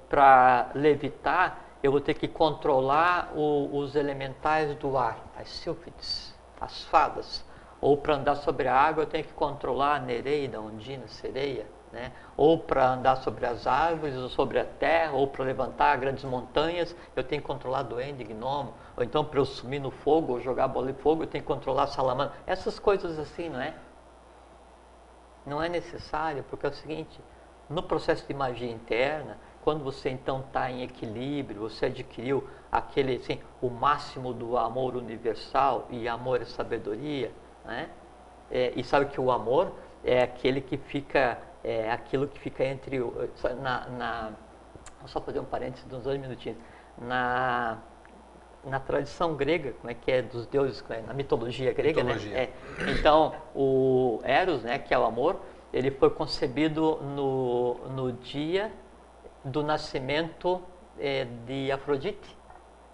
para levitar, eu vou ter que controlar os elementais do ar, as sílfides, as fadas. Ou para andar sobre a água eu tenho que controlar a nereida, a ondina, a sereia, né? Ou para andar sobre as árvores, ou sobre a terra, ou para levantar grandes montanhas, eu tenho que controlar duende, gnomo. Ou então para eu sumir no fogo, ou jogar bola de fogo, eu tenho que controlar a salamandra. Essas coisas assim, não é? Não é necessário, porque é o seguinte, no processo de magia interna, quando você então está em equilíbrio, você adquiriu aquele, assim, o máximo do amor universal, e amor é sabedoria, né? E sabe que o amor é aquele que fica, aquilo que fica entre vou só fazer um parênteses de uns 2 minutinhos, na tradição grega, como é que é, dos deuses, na mitologia grega, mitologia. Né? Então, o Eros, né, que é o amor, ele foi concebido no dia do nascimento de Afrodite,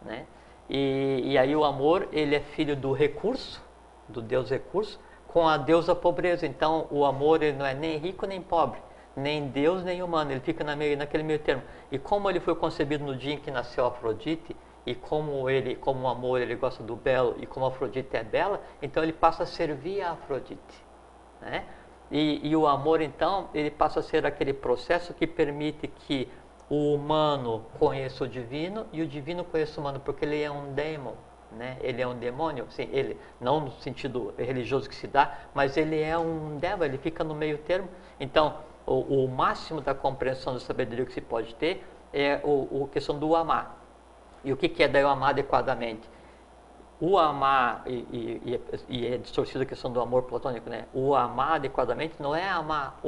né? E aí o amor, ele é filho do recurso, do deus recurso, com a deusa pobreza. Então, o amor, ele não é nem rico nem pobre, nem Deus nem humano, ele fica naquele meio termo. E como ele foi concebido no dia em que nasceu Afrodite, e como o amor, ele gosta do belo, e como Afrodite é bela, então ele passa a servir a Afrodite, né? E o amor, então, ele passa a ser aquele processo que permite que o humano conheça o divino e o divino conheça o humano, porque ele é um daemon, né? Ele é um demônio, assim, ele, não no sentido religioso que se dá, mas ele é um devil, ele fica no meio termo. Então, o máximo da compreensão da sabedoria que se pode ter é a questão do amar. E o que é daí o amar adequadamente? O amar, e é distorcida a questão do amor platônico, né? O amar adequadamente não é amar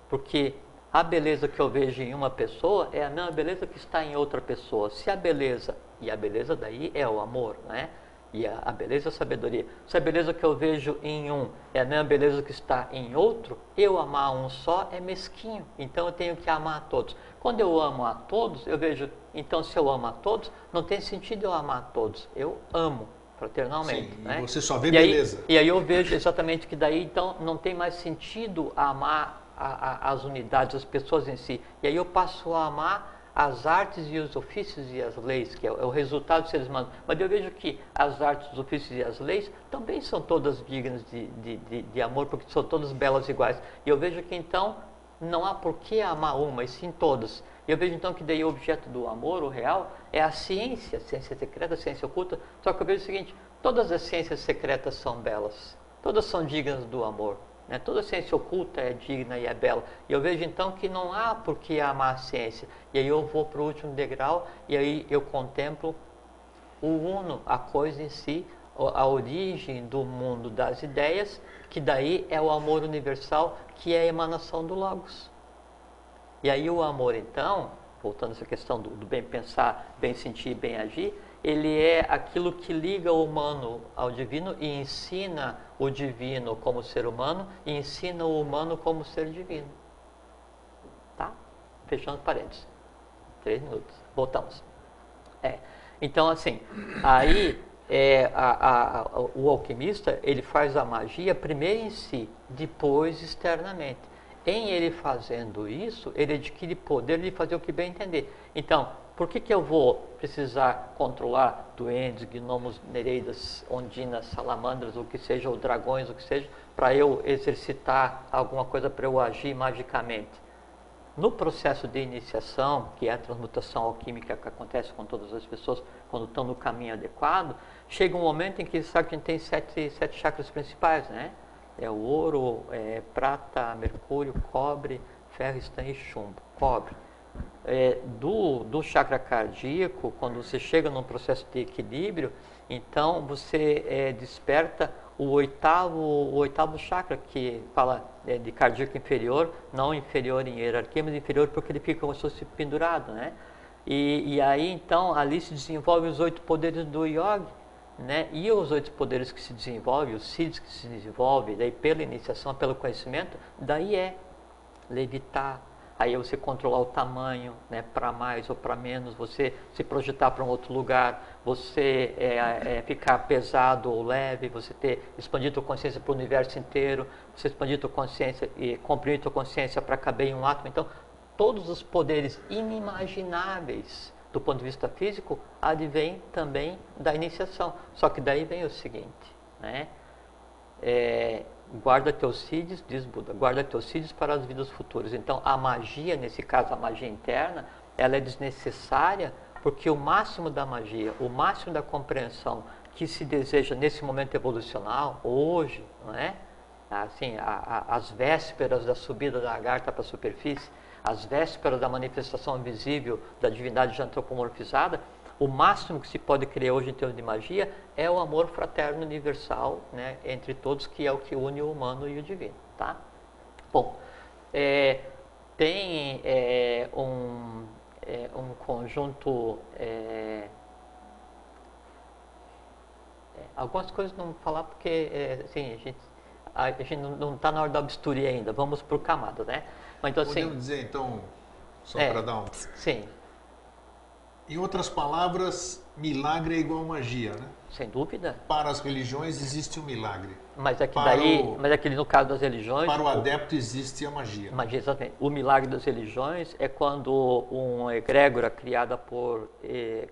porque a beleza que eu vejo em uma pessoa é a mesma beleza que está em outra pessoa. Se a beleza, e a beleza daí é o amor, né? E a beleza é a sabedoria. Se a beleza que eu vejo em um é a mesma beleza que está em outro, eu amar um só é mesquinho. Então eu tenho que amar a todos. Quando eu amo a todos, eu vejo, então se eu amo a todos, não tem sentido eu amar a todos. Eu amo fraternalmente. Sim, né? E você só vê beleza. E aí eu vejo exatamente que daí então não tem mais sentido amar as unidades, as pessoas em si. E aí eu passo a amar as artes e os ofícios e as leis, que é o resultado dos seres humanos. Mas eu vejo que as artes, os ofícios e as leis também são todas dignas de amor, porque são todas belas iguais. E eu vejo que então não há por que amar uma, e sim todas. Eu vejo então que daí o objeto do amor, o real, é a ciência secreta, a ciência oculta. Só que eu vejo o seguinte, todas as ciências secretas são belas, todas são dignas do amor. Né? Toda ciência oculta é digna e é bela. E eu vejo então que não há por que amar a ciência. E aí eu vou para o último degrau e aí eu contemplo o uno, a coisa em si, a origem do mundo das ideias, que daí é o amor universal, que é a emanação do Logos. E aí o amor então, voltando a essa questão do bem pensar, bem sentir, bem agir, ele é aquilo que liga o humano ao divino e ensina o divino como ser humano e ensina o humano como ser divino. Tá? Fechando parênteses. 3 minutos. Voltamos. Então, assim, aí o alquimista, ele faz a magia primeiro em si, depois externamente. Em ele fazendo isso, ele adquire poder de fazer o que bem entender. Então, por que eu vou precisar controlar duendes, gnomos, nereidas, ondinas, salamandras, o que seja, ou dragões, o que seja, para eu exercitar alguma coisa, para eu agir magicamente? No processo de iniciação, que é a transmutação alquímica que acontece com todas as pessoas quando estão no caminho adequado, chega um momento em que sabe que a gente tem sete chakras principais, né? É o ouro, prata, mercúrio, cobre, ferro, estanho e chumbo. Cobre. Do chakra cardíaco, quando você chega num processo de equilíbrio, então você desperta o oitavo chakra, que fala de cardíaco inferior, não inferior em hierarquia, mas inferior porque ele fica como se fosse pendurado, né? E aí então ali se desenvolvem os 8 poderes do yogi, né? E os 8 poderes que se desenvolvem, os siddhis que se desenvolvem, daí pela iniciação, pelo conhecimento, daí é levitar. Aí você controlar o tamanho, né, para mais ou para menos, você se projetar para um outro lugar, você ficar pesado ou leve, você expandir a tua consciência para o universo inteiro, você expandir a tua consciência e comprimir a tua consciência para caber em um átomo. Então, todos os poderes inimagináveis do ponto de vista físico advêm também da iniciação. Só que daí vem o seguinte, né? Guarda teus siddhis, diz Buda, guarda teus siddhis para as vidas futuras. Então, a magia, nesse caso a magia interna, ela é desnecessária porque o máximo da magia, o máximo da compreensão que se deseja nesse momento evolucional, hoje, não é? Assim, as vésperas da subida da lagarta para a superfície, as vésperas da manifestação visível da divindade já antropomorfizada, o máximo que se pode criar hoje em termos de magia é o amor fraterno universal, né, entre todos, que é o que une o humano e o divino. Tá? Bom, tem um conjunto... algumas coisas não vou falar porque assim, a gente não está na hora da bisturi ainda, vamos por camadas, né? Mas, então, podemos assim, dizer então, só para dar um... Sim. Em outras palavras, milagre é igual magia, né? Sem dúvida. Para as religiões existe o milagre. Mas é que no caso das religiões... Para o adepto existe a magia. Magia, exatamente. O milagre das religiões é quando uma egrégora criada por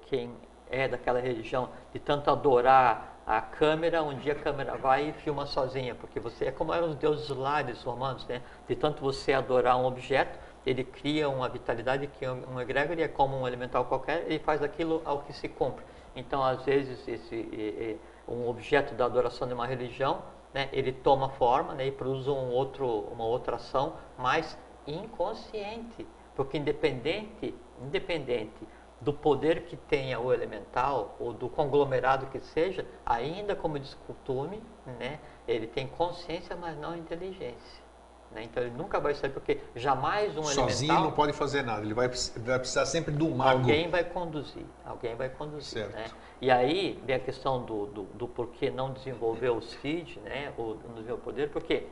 quem é daquela religião, de tanto adorar a câmera, um dia a câmera vai e filma sozinha, porque você é como eram os deuses lares romanos, né? De tanto você adorar um objeto, ele cria uma vitalidade que um egrégor é como um elemental qualquer, ele faz aquilo ao que se cumpre. Então, às vezes, um objeto da adoração de uma religião, né, ele toma forma, né, e produz uma outra ação, mas inconsciente, porque independente do poder que tenha o elemental, ou do conglomerado que seja, ainda como diz o costume, né, ele tem consciência, mas não inteligência. Né? Então ele nunca vai sair, porque jamais um sozinho elemental... não pode fazer nada, ele vai precisar sempre do mago. Alguém vai conduzir. Certo. Né? E aí vem a questão do porquê não desenvolver o CID, né, ou não desenvolver o poder, porque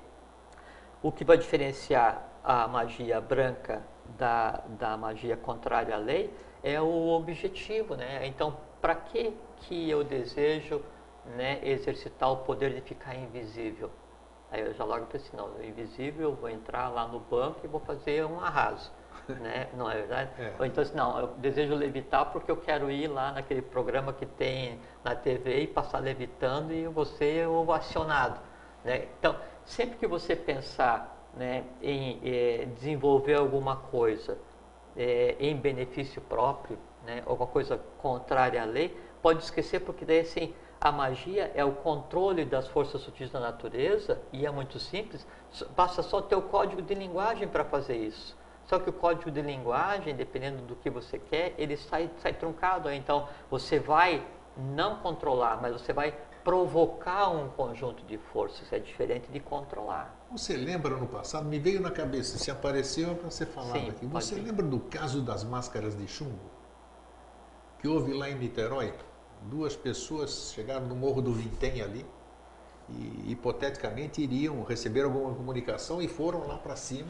o que vai diferenciar a magia branca da magia contrária à lei é o objetivo, né? Então, para que eu desejo, né, exercitar o poder de ficar invisível? Aí eu já logo pensei, não, invisível, eu vou entrar lá no banco e vou fazer um arraso, né? Não é verdade? Ou então, não, eu desejo levitar porque eu quero ir lá naquele programa que tem na TV e passar levitando e você é ovacionado, né? Então, sempre que você pensar, né, em desenvolver alguma coisa em benefício próprio, né, alguma coisa contrária à lei, pode esquecer, porque daí assim, a magia é o controle das forças sutis da natureza e é muito simples, basta só ter o código de linguagem para fazer isso. Só que o código de linguagem, dependendo do que você quer, ele sai truncado. Então, você vai não controlar, mas você vai provocar um conjunto de forças. É diferente de controlar. Você lembra no passado, me veio na cabeça, se apareceu para ser falado Sim, aqui. pode Você ir. lembra do caso das máscaras de chumbo? Que houve lá em Niterói? 2 pessoas chegaram no Morro do Vintém ali e hipoteticamente iriam receber alguma comunicação e foram lá para cima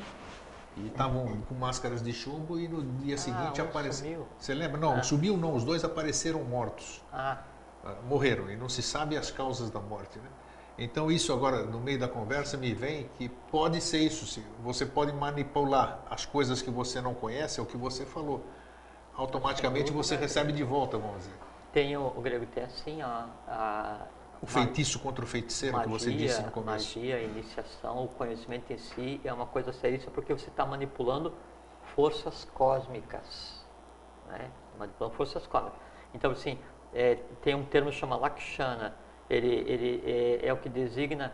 e estavam com máscaras de chumbo e no dia seguinte apareceu. Sumiu. Você lembra? Não, sumiu não, os 2 apareceram mortos. Morreram e não se sabe as causas da morte, né? Então isso agora, no meio da conversa, me vem que pode ser isso, você pode manipular as coisas que você não conhece, é o que você falou. Automaticamente você recebe de volta, vamos dizer. Tem o grego tem assim, ó, O feitiço contra o feiticeiro, magia, que você disse no começo. Magia, iniciação, o conhecimento em si é uma coisa seríssima, porque você está manipulando forças cósmicas, né? Manipulando forças cósmicas. Então, assim, tem um termo que chama Lakshana, ele é o que designa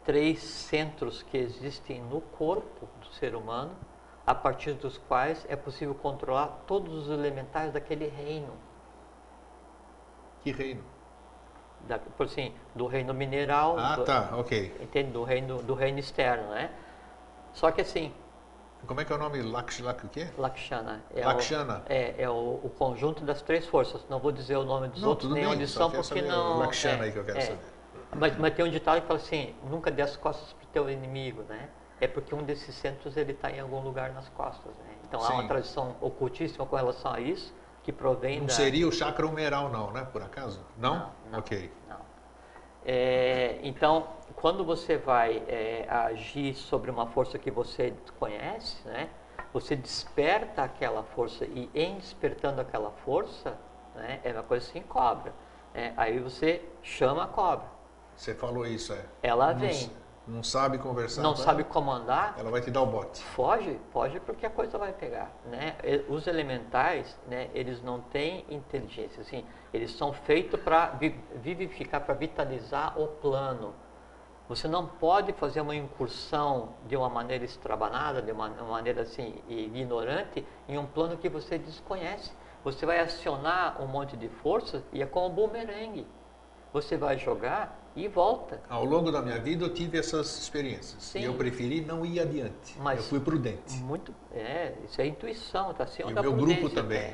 3 centros que existem no corpo do ser humano, a partir dos quais é possível controlar todos os elementais daquele reino. Que reino? Por assim, do reino mineral, tá, ok. Entende? Do reino externo, né? Só que assim, como é que é o nome? O quê? Lakshana. Lakshana. É o conjunto das 3 forças. Não vou dizer o nome dos outros, nem onde são, porque não... Lakshana aí que eu quero saber. Mas tem um ditado que fala assim, nunca dê as costas para o teu inimigo, né? É porque um desses centros ele está em algum lugar nas costas, né? Então há uma tradição ocultíssima com relação a isso, que provém Não seria o chakra humeral não, né? Por acaso? Não? Ok. Não. Então, quando você vai agir sobre uma força que você conhece, né? Você desperta aquela força e em despertando aquela força, né? É uma coisa assim, cobra. Aí você chama a cobra. Você falou isso, Ela vem. Não sabe conversar. Não sabe comandar. Ela vai te dar o bote. Foge porque a coisa vai pegar, né? Os elementais, né? Eles não têm inteligência, assim. Eles são feitos para vivificar, para vitalizar o plano. Você não pode fazer uma incursão de uma maneira extrabanada, de uma maneira assim ignorante, em um plano que você desconhece. Você vai acionar um monte de forças e é como bumerangue. Você vai jogar e volta. Ao longo da minha vida eu tive essas experiências. Sim. E eu preferi não ir adiante. Mas eu fui prudente. Isso é intuição, está acima da prudência. E o meu grupo também.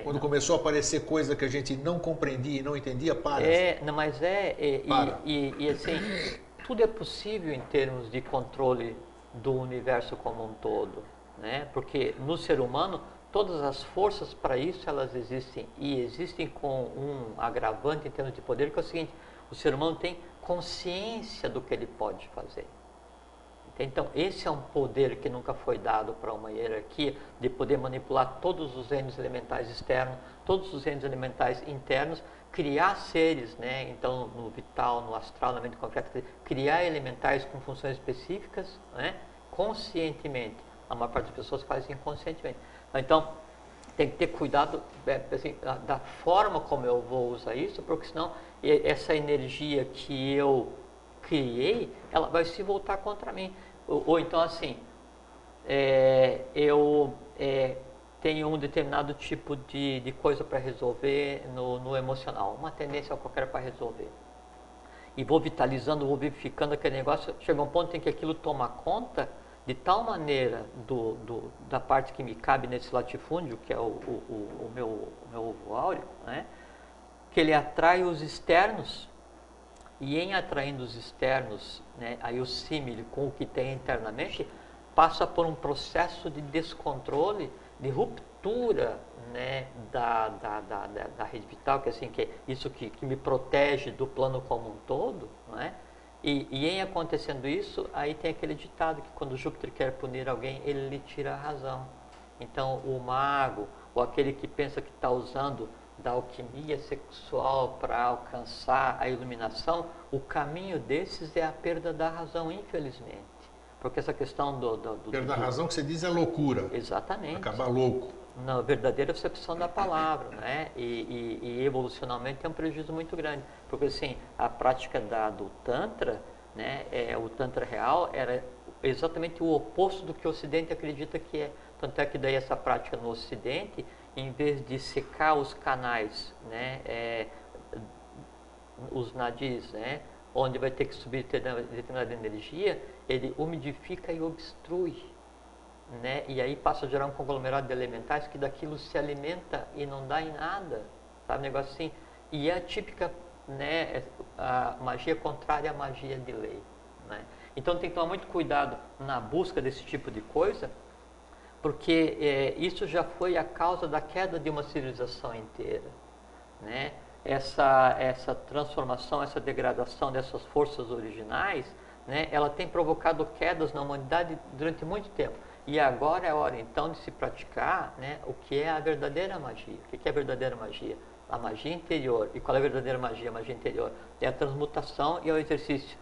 Quando começou a aparecer coisa que a gente não compreendia e não entendia, para. E assim, tudo é possível em termos de controle do universo como um todo, né? Porque no ser humano todas as forças para isso elas existem, e existem com um agravante em termos de poder, que é o seguinte: o ser humano tem consciência do que ele pode fazer. Então esse é um poder que nunca foi dado para uma hierarquia, de poder manipular todos os reinos elementais externos, todos os reinos elementais internos, criar seres, né? Então no vital, no astral, na mente concreta, criar elementais com funções específicas, né? Conscientemente. A maior parte das pessoas faz inconscientemente. Então, tem que ter cuidado assim, da forma como eu vou usar isso, porque senão essa energia que eu criei, ela vai se voltar contra mim. Ou então assim, eu tenho um determinado tipo de coisa para resolver no emocional, uma tendência qualquer para resolver. E vou vitalizando, vou vivificando aquele negócio, chega um ponto em que aquilo toma conta de tal maneira da parte que me cabe nesse latifúndio, que é o meu ovo áureo, né? Que ele atrai os externos, e em atraindo os externos, né, aí o símile com o que tem internamente, passa por um processo de descontrole, de ruptura, né, da rede vital, que, assim, que é isso que me protege do plano como um todo, né? E em acontecendo isso, aí tem aquele ditado que quando Júpiter quer punir alguém, ele lhe tira a razão. Então o mago, ou aquele que pensa que está usando da alquimia sexual para alcançar a iluminação, o caminho desses é a perda da razão, infelizmente. Porque essa questão Perda da razão que você diz é loucura. Exatamente. Acabar louco. Na verdadeira acepção da palavra, né? E evolucionalmente é um prejuízo muito grande. Porque assim, a prática do Tantra, né? O Tantra real era exatamente o oposto do que o Ocidente acredita que é. Tanto é que daí essa prática no Ocidente, em vez de secar os canais, né? Os nadis, né? Onde vai ter que subir determinada energia, ele umidifica e obstrui, né? E aí passa a gerar um conglomerado de elementais que daquilo se alimenta e não dá em nada, sabe? Um negócio assim. E é a típica, né? A magia contrária à magia de lei, né? Então tem que tomar muito cuidado na busca desse tipo de coisa, porque isso já foi a causa da queda de uma civilização inteira, né? Essa transformação, essa degradação dessas forças originais, né? Ela tem provocado quedas na humanidade durante muito tempo. E agora é a hora então de se praticar, né? O que é a verdadeira magia. O que é a verdadeira magia? A magia interior. E qual é a verdadeira magia? A magia interior é a transmutação e é o exercício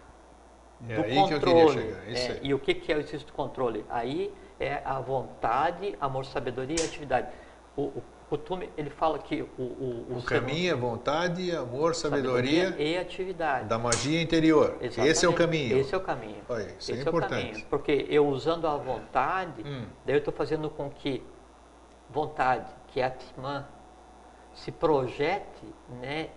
do aí controle. que eu queria chegar. Isso aí. E o que é o exercício do controle? Aí é a vontade, amor, sabedoria e atividade. O Kuthumi, ele fala que o caminho é vontade, amor, sabedoria e atividade. Da magia interior. Exatamente. Esse é o caminho. Esse é o caminho. Olha, isso Esse é importante. o caminho. Porque eu usando a vontade, daí eu estou fazendo com que vontade, que é Atman, se projete, né,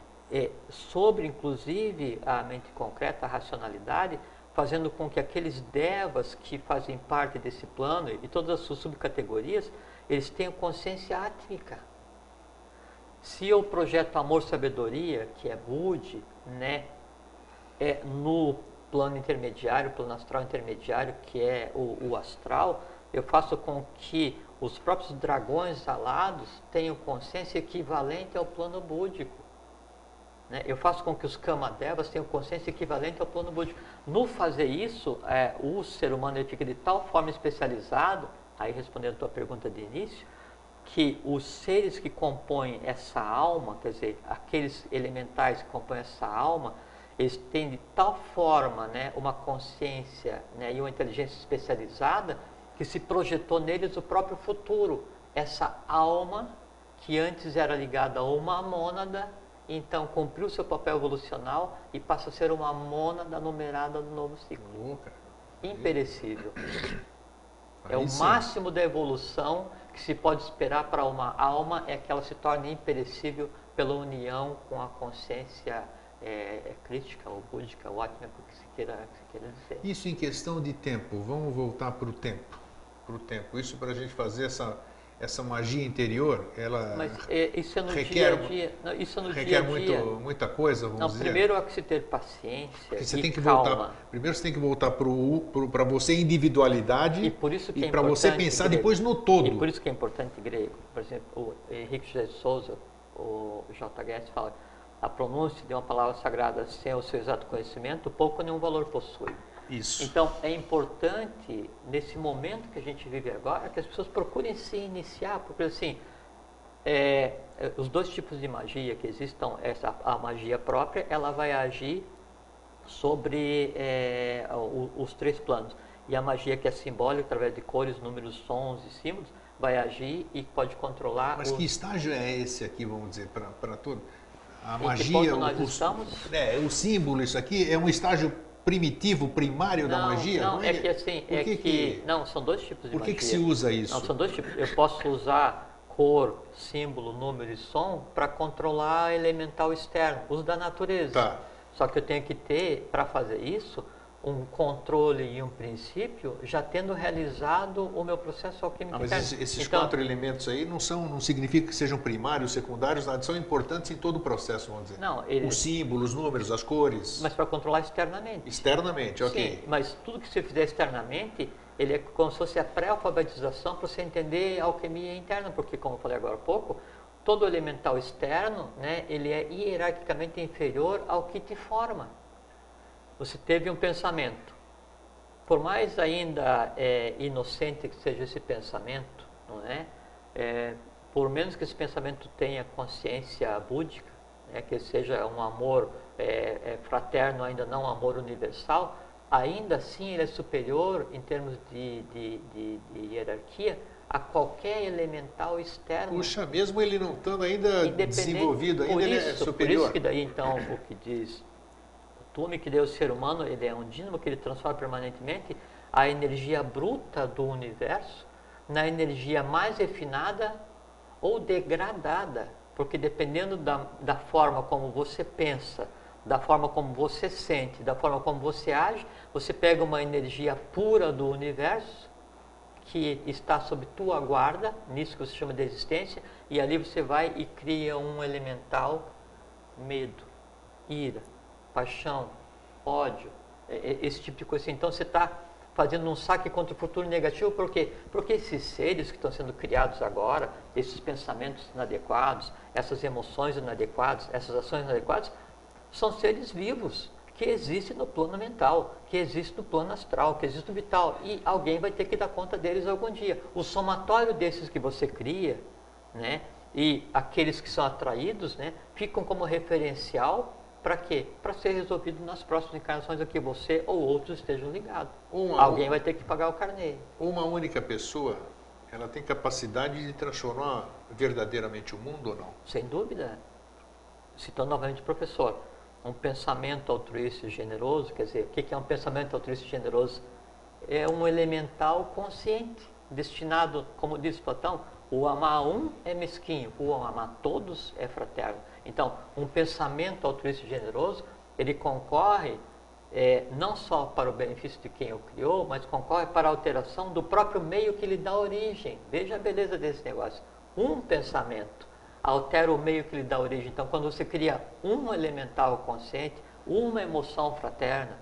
sobre inclusive a mente concreta, a racionalidade, fazendo com que aqueles devas que fazem parte desse plano e todas as suas subcategorias, eles tenham consciência átmica. Se eu projeto amor, sabedoria, que é Budi, né, no plano intermediário, plano astral intermediário, que é o astral, eu faço com que os próprios dragões alados tenham consciência equivalente ao plano búdico. Né? Eu faço com que os Kamadevas tenham consciência equivalente ao plano búdico. No fazer isso, o ser humano ele fica de tal forma especializado, aí respondendo a tua pergunta de início, que os seres que compõem essa alma, quer dizer, aqueles elementais que compõem essa alma, eles têm de tal forma, né, uma consciência, né, e uma inteligência especializada que se projetou neles o próprio futuro. Essa alma, que antes era ligada a uma mônada, então cumpriu seu papel evolucional e passa a ser uma mônada numerada do novo ciclo. Imperecível. É o máximo da evolução que se pode esperar para uma alma, é que ela se torne imperecível pela união com a consciência crítica, ou búdica, ou átmica, o que se queira dizer. Isso em questão de tempo. Vamos voltar para o tempo. Isso para a gente fazer essa magia interior, ela Mas isso é no requer, dia a dia. Não, isso é no requer dia a dia. muita coisa, vamos dizer. Primeiro há que se ter paciência. Porque você tem que calma. voltar. Primeiro você tem que voltar para você individualidade e por isso que para você pensar grego. Depois no todo. E por isso que é importante grego. Por exemplo, o Henrique José de Souza, o J.H.S. fala: a pronúncia de uma palavra sagrada sem o seu exato conhecimento, pouco ou nenhum valor possui. Isso. Então, é importante, nesse momento que a gente vive agora, que as pessoas procurem se iniciar, porque assim, os dois tipos de magia que existam, a magia própria, ela vai agir sobre os três planos. E a magia que é simbólica, através de cores, números, sons e símbolos, vai agir e pode controlar... Mas que estágio é esse aqui, vamos dizer, para tudo? A magia... Em que ponto nós estamos? O símbolo, isso aqui, é um estágio primitivo, primário da magia? Não, que assim, não, são dois tipos de magia. Por que se usa isso? Não, são dois tipos. Eu posso usar cor, símbolo, número e som para controlar elemental externo, os da natureza. Tá. Só que eu tenho que ter, para fazer isso, um controle e um princípio, já tendo realizado o meu processo alquímico mas interno. esses quatro elementos aí não significa que sejam primários, secundários, nada, são importantes em todo o processo, vamos dizer. Não, os símbolos, os números, as cores. Mas para controlar externamente. Externamente, ok. Sim, mas tudo que você fizer externamente, ele é como se fosse a pré-alfabetização para você entender a alquimia interna, porque, como eu falei agora há pouco, todo elemental externo, né, ele é hierarquicamente inferior ao que te forma. Você teve um pensamento, por mais ainda inocente que seja esse pensamento, não é? Por menos que esse pensamento tenha consciência búdica, que seja um amor fraterno, ainda não um amor universal, ainda assim ele é superior em termos de hierarquia a qualquer elemental externo. Puxa, mesmo ele não estando ainda desenvolvido, ainda ele é superior. Por isso que daí, então, o que diz o Tume, que daí o ser humano, ele é um dínamo que ele transforma permanentemente a energia bruta do universo na energia mais refinada ou degradada, porque dependendo da forma como você pensa, da forma como você sente, da forma como você age, você pega uma energia pura do universo que está sob tua guarda, nisso que você chama de existência, e ali você vai e cria um elemental medo, ira, paixão, ódio, esse tipo de coisa. Então você está fazendo um saque contra o futuro negativo, por quê? Porque esses seres que estão sendo criados agora, esses pensamentos inadequados, essas emoções inadequadas, essas ações inadequadas, são seres vivos, que existem no plano mental, que existem no plano astral, que existem no vital, e alguém vai ter que dar conta deles algum dia. O somatório desses que você cria, né, e aqueles que são atraídos, né, ficam como referencial para quê? Para ser resolvido nas próximas encarnações a que você ou outros estejam ligados. Alguém vai ter que pagar o carnê. Uma única pessoa, ela tem capacidade de transformar verdadeiramente o mundo ou não? Sem dúvida. Citando novamente o professor, um pensamento altruísta e generoso, quer dizer, o que é um pensamento altruísta e generoso? É um elemental consciente, destinado, como diz Platão, o amar um é mesquinho, o amar todos é fraterno. Então, um pensamento altruísta e generoso, ele concorre não só para o benefício de quem o criou, mas concorre para a alteração do próprio meio que lhe dá origem. Veja a beleza desse negócio. Um pensamento altera o meio que lhe dá origem. Então, quando você cria um elemental consciente, uma emoção fraterna,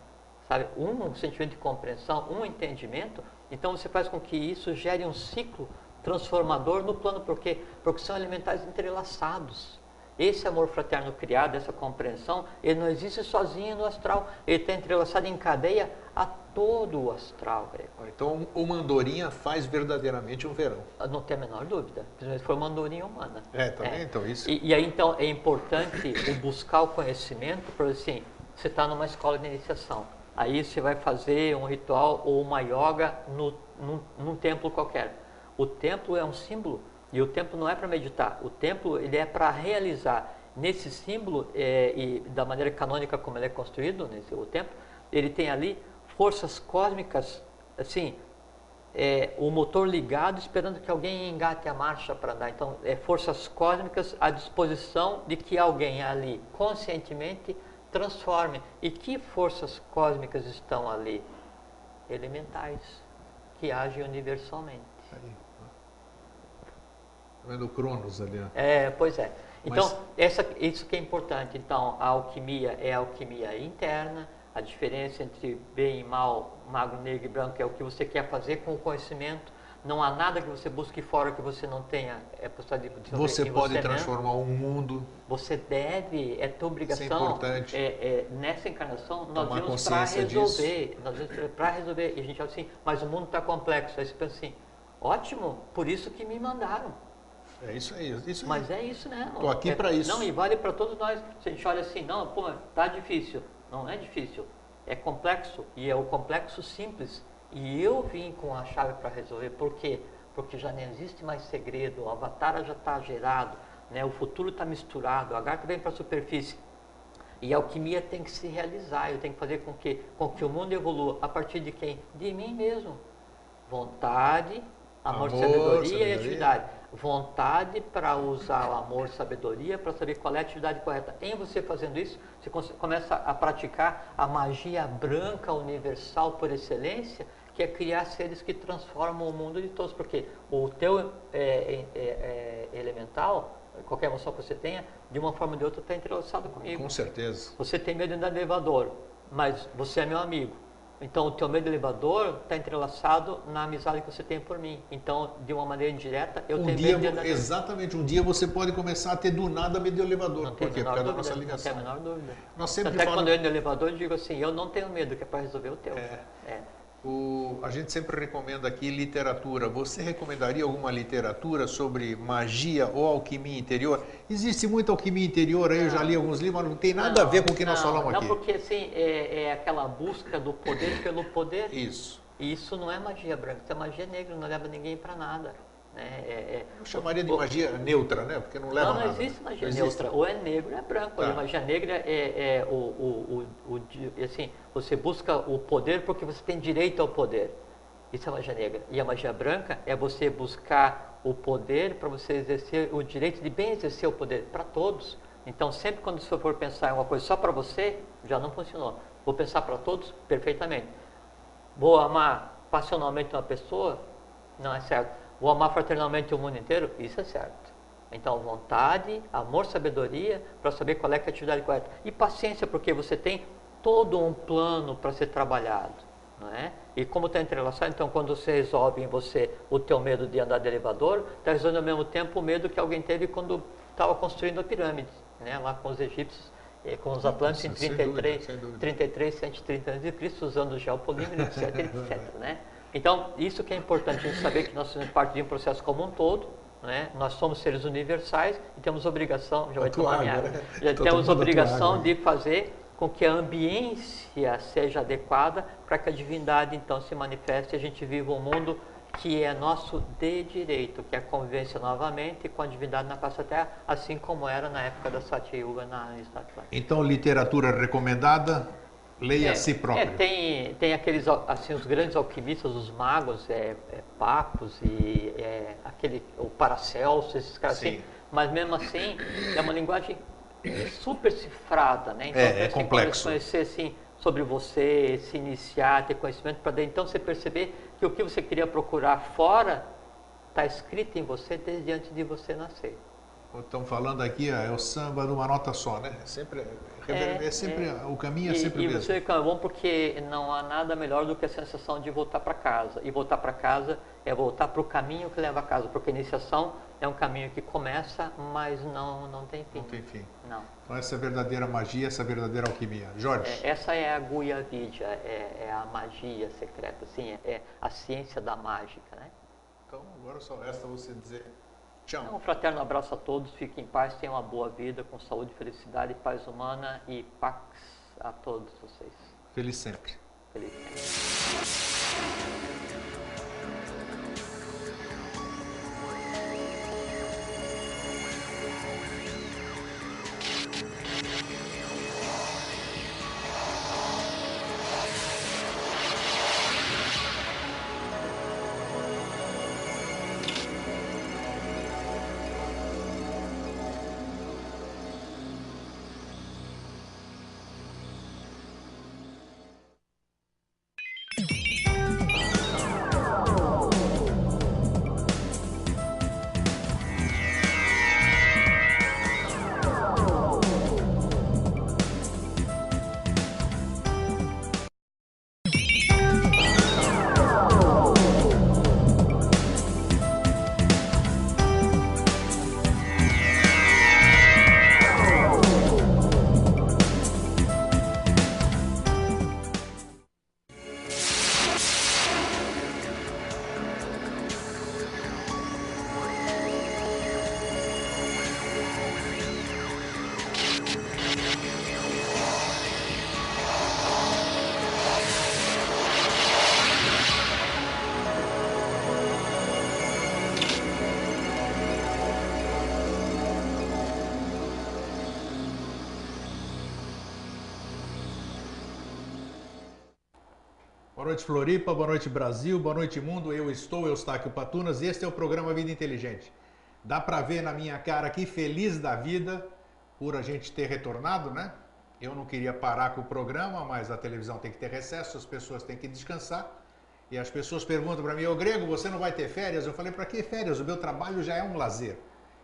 sabe, um sentimento de compreensão, um entendimento, então você faz com que isso gere um ciclo transformador no plano, porque são elementais entrelaçados. Esse amor fraterno criado, essa compreensão, ele não existe sozinho no astral, ele está entrelaçado em cadeia a todo o astral. Então, uma andorinha faz verdadeiramente um verão. Não tem a menor dúvida, principalmente se for uma andorinha humana. Também, então isso. E aí, então, é importante o buscar o conhecimento, por assim, você está numa escola de iniciação, aí você vai fazer um ritual ou uma yoga num templo qualquer. O templo é um símbolo, e o templo não é para meditar, o templo ele é para realizar. Nesse símbolo, e da maneira canônica como ele é construído, o templo, ele tem ali forças cósmicas, assim, o motor ligado, esperando que alguém engate a marcha para andar. Então, forças cósmicas à disposição de que alguém ali, conscientemente, transforme. E que forças cósmicas estão ali? Elementais, que agem universalmente. Aí. Tá vendo o Cronos ali? Ó. Pois é. Então, isso que é importante. Então, a alquimia é a alquimia interna. A diferença entre bem e mal, magro, negro e branco é o que você quer fazer com o conhecimento. Não há nada que você busque fora que você não tenha possibilidade de fazer. Você pode transformar um mundo. Você deve, é tua obrigação. Isso é importante. Nessa encarnação, nós vimos para resolver. Nós vimos para resolver. E a gente fala assim, mas o mundo está complexo. Aí você pensa assim, ótimo, por isso que me mandaram. É isso aí. Mas é isso, né? Estou aqui para isso. Não, e vale para todos nós. Se a gente olha assim, não, pô, tá difícil. Não é difícil, é complexo, e é o complexo simples. E eu vim com a chave para resolver. Por quê? Porque já não existe mais segredo, o avatar já está gerado, né? O futuro está misturado, a garta vem para a superfície. E a alquimia tem que se realizar, eu tenho que fazer com que o mundo evolua. A partir de quem? De mim mesmo. Vontade, amor, sabedoria e atividade. Vontade para usar o amor, sabedoria, para saber qual é a atividade correta. Em você fazendo isso, você começa a praticar a magia branca universal por excelência, que é criar seres que transformam o mundo de todos. Porque o teu elemental, qualquer emoção que você tenha, de uma forma ou de outra está entrelaçado comigo. Com certeza. Você tem medo de andar no elevador, mas você é meu amigo. Então, o teu medo do elevador está entrelaçado na amizade que você tem por mim. Então, de uma maneira indireta, eu tenho medo de andar... Exatamente. Um dia você pode começar a ter do nada medo do elevador. Por quê? Por causa da nossa ligação. Não tem a menor dúvida. Nós sempre Até quando eu entro no elevador, eu digo assim, eu não tenho medo, que é para resolver o teu. A gente sempre recomenda aqui literatura. Você recomendaria alguma literatura sobre magia ou alquimia interior? Existe muita alquimia interior aí, eu já li alguns livros, mas não tem nada a ver com o que nós falamos aqui. Não, porque assim, é aquela busca do poder pelo poder. Isso. E isso não é magia branca, isso é magia negra, não leva ninguém para nada. Eu chamaria de magia neutra, né? Porque não leva não nada. Existe magia neutra. Ou é negro ou é branco. Tá. A magia negra assim, você busca o poder porque você tem direito ao poder. Isso é magia negra. E a magia branca é você buscar o poder para você exercer o direito de bem exercer o poder para todos. Então, sempre quando você for pensar em uma coisa só para você, já não funcionou. Vou pensar para todos perfeitamente. Vou amar passionalmente uma pessoa, não é certo. Vou amar fraternalmente o mundo inteiro, isso é certo. Então, vontade, amor, sabedoria, para saber qual é a atividade correta. E paciência, porque você tem todo um plano para ser trabalhado. Não é? E como está entrelaçado, então quando você resolve em você o teu medo de andar de elevador, está resolvendo ao mesmo tempo o medo que alguém teve quando estava construindo a pirâmide, né? Lá com os egípcios, com os atlantes em 33, 130 a.C., usando o geopolímero, etc, etc. Né? Então, isso que é importante, a gente saber que nós fazemos parte de um processo como um todo, né? Nós somos seres universais e temos obrigação, já vai tomar minha água, já temos obrigação de fazer com que a ambiência seja adequada para que a divindade então se manifeste e a gente viva um mundo que é nosso de direito, que é a convivência novamente com a divindade na face da Terra, assim como era na época da Satya Yuga na Atlântica. Então, literatura recomendada, leia a si próprio. Tem aqueles, assim, os grandes alquimistas, os magos, Pacos e o Paracelso, esses caras assim, mas mesmo assim é uma linguagem super cifrada, né? Então, é complexo. Conhecer assim sobre você, se iniciar, ter conhecimento para então você perceber que o que você queria procurar fora está escrito em você desde antes de você nascer. Estamos falando aqui, é o samba numa nota só, né? O caminho é sempre o mesmo. E você é bom porque não há nada melhor do que a sensação de voltar para casa. E voltar para casa é voltar para o caminho que leva a casa, porque a iniciação é um caminho que começa, mas não tem fim. Não tem fim. Não. Então essa é a verdadeira magia, essa é a verdadeira alquimia. Jorge? Essa é a Guya Vidya, é a magia secreta, assim, é a ciência da mágica, né? Então agora só resta você dizer tchau. Um fraterno abraço a todos, fiquem em paz, tenham uma boa vida, com saúde, felicidade, paz humana e pax a todos vocês. Feliz sempre. Feliz sempre. Boa noite, Floripa, boa noite, Brasil, boa noite, mundo. Eu estou Eustáquio Patunas e este é o programa Vida Inteligente. Dá pra ver na minha cara aqui, feliz da vida, por a gente ter retornado, né? Eu não queria parar com o programa, mas a televisão tem que ter recesso, as pessoas têm que descansar. E as pessoas perguntam para mim, ô Grego, você não vai ter férias? Eu falei, para que férias? O meu trabalho já é um lazer.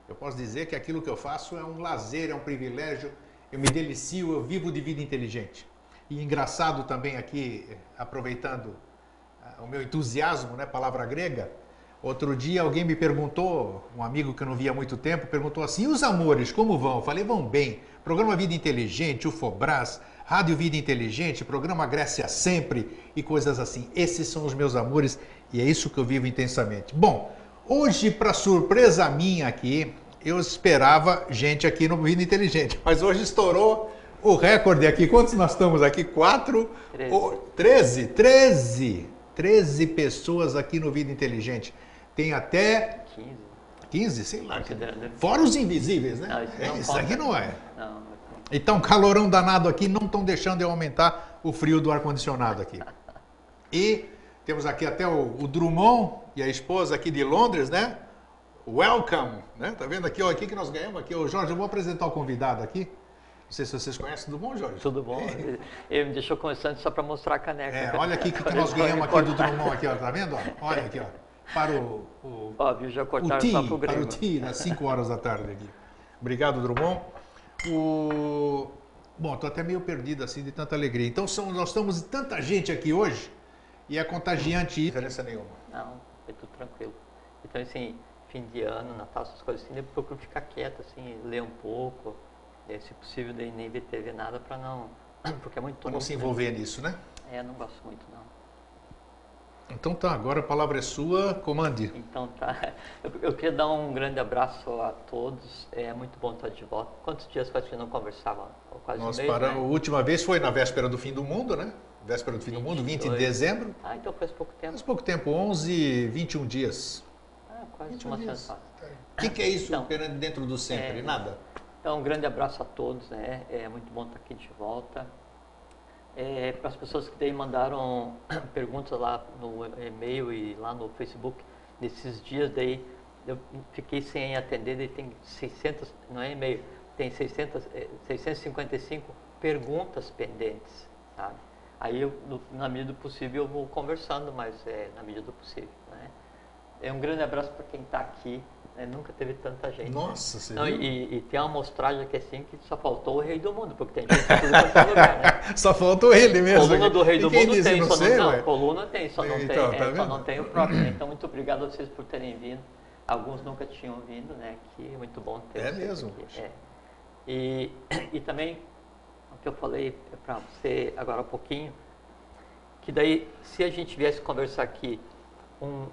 Eu posso dizer que aquilo que eu faço é um lazer, é um privilégio, eu me delicio, eu vivo de vida inteligente. E engraçado também aqui, aproveitando o meu entusiasmo, né, palavra grega, outro dia alguém me perguntou, um amigo que eu não via há muito tempo, perguntou assim, e os amores, como vão? Eu falei, vão bem. Programa Vida Inteligente, UFOBRAS, Rádio Vida Inteligente, programa Grécia Sempre e coisas assim. Esses são os meus amores e é isso que eu vivo intensamente. Bom, hoje, para surpresa minha aqui, eu esperava gente aqui no Vida Inteligente, mas hoje estourou o recorde aqui. Quantos nós estamos aqui? 13 pessoas aqui no Vida Inteligente. Tem até 15, sei lá. Fora os invisíveis, né? Não, isso aqui não é. Não. Então, calorão danado aqui, não estão deixando eu aumentar o frio do ar-condicionado aqui. E temos aqui até o Drummond e a esposa aqui de Londres, né? Welcome, né? Tá vendo aqui, ó, aqui que nós ganhamos aqui. Ô, Jorge, eu vou apresentar o convidado aqui. Não sei se vocês conhecem. Tudo bom, Jorge? Tudo bom. Ele me deixou começando só para mostrar a caneca. Olha aqui o que nós ganhamos aqui do Drummond, aqui, ó, tá vendo? Olha aqui, ó. Para Óbvio, já cortaram só pro para grego. o tea, às 5 horas da tarde aqui. Obrigado, Drummond. Bom, estou até meio perdido assim de tanta alegria. Então, nós estamos tanta gente aqui hoje e é contagiante isso. Diferença nenhuma. Não, é tudo tranquilo. Então, assim, fim de ano, Natal, essas coisas assim, eu procuro ficar quieto, assim, ler um pouco. Se possível, nem ver TV, nada, para não... Porque é muito... Para não se envolver nisso, né? Não gosto muito, não. Então tá, agora a palavra é sua, comande. Então tá, eu queria dar um grande abraço a todos, é muito bom estar de volta. Quantos dias faz que não conversava? Quase um mês, né? A última vez foi na véspera do fim do mundo, né? Véspera do fim do mundo, 20 de dezembro. Então faz pouco tempo. Faz pouco tempo, 11, 21 dias. Quase uma semana. O que é isso então, dentro do sempre? Nada. Então um grande abraço a todos, né? É muito bom estar aqui de volta. Para as pessoas que daí mandaram perguntas lá no e-mail e lá no Facebook, nesses dias daí eu fiquei sem atender, daí tem 600, não é e-mail, tem 655 perguntas pendentes, sabe? Aí eu, na medida do possível eu vou conversando, mas na medida do possível, né? Um grande abraço para quem está aqui. Nunca teve tanta gente. Nossa, você não, viu? E tem uma amostragem aqui assim que só faltou o rei do mundo, porque tem gente em tudo quanto é lugar, né? Só faltou ele mesmo. Coluna do rei do mundo tem, não só sei, não, coluna tem, só não então, tem, tá só não tem o próprio. Né? Então, muito obrigado a vocês por terem vindo. Alguns nunca tinham vindo, né? Que é muito bom ter vocês mesmo. Aqui. E também, o que eu falei para você agora há pouquinho, que daí, se a gente viesse conversar aqui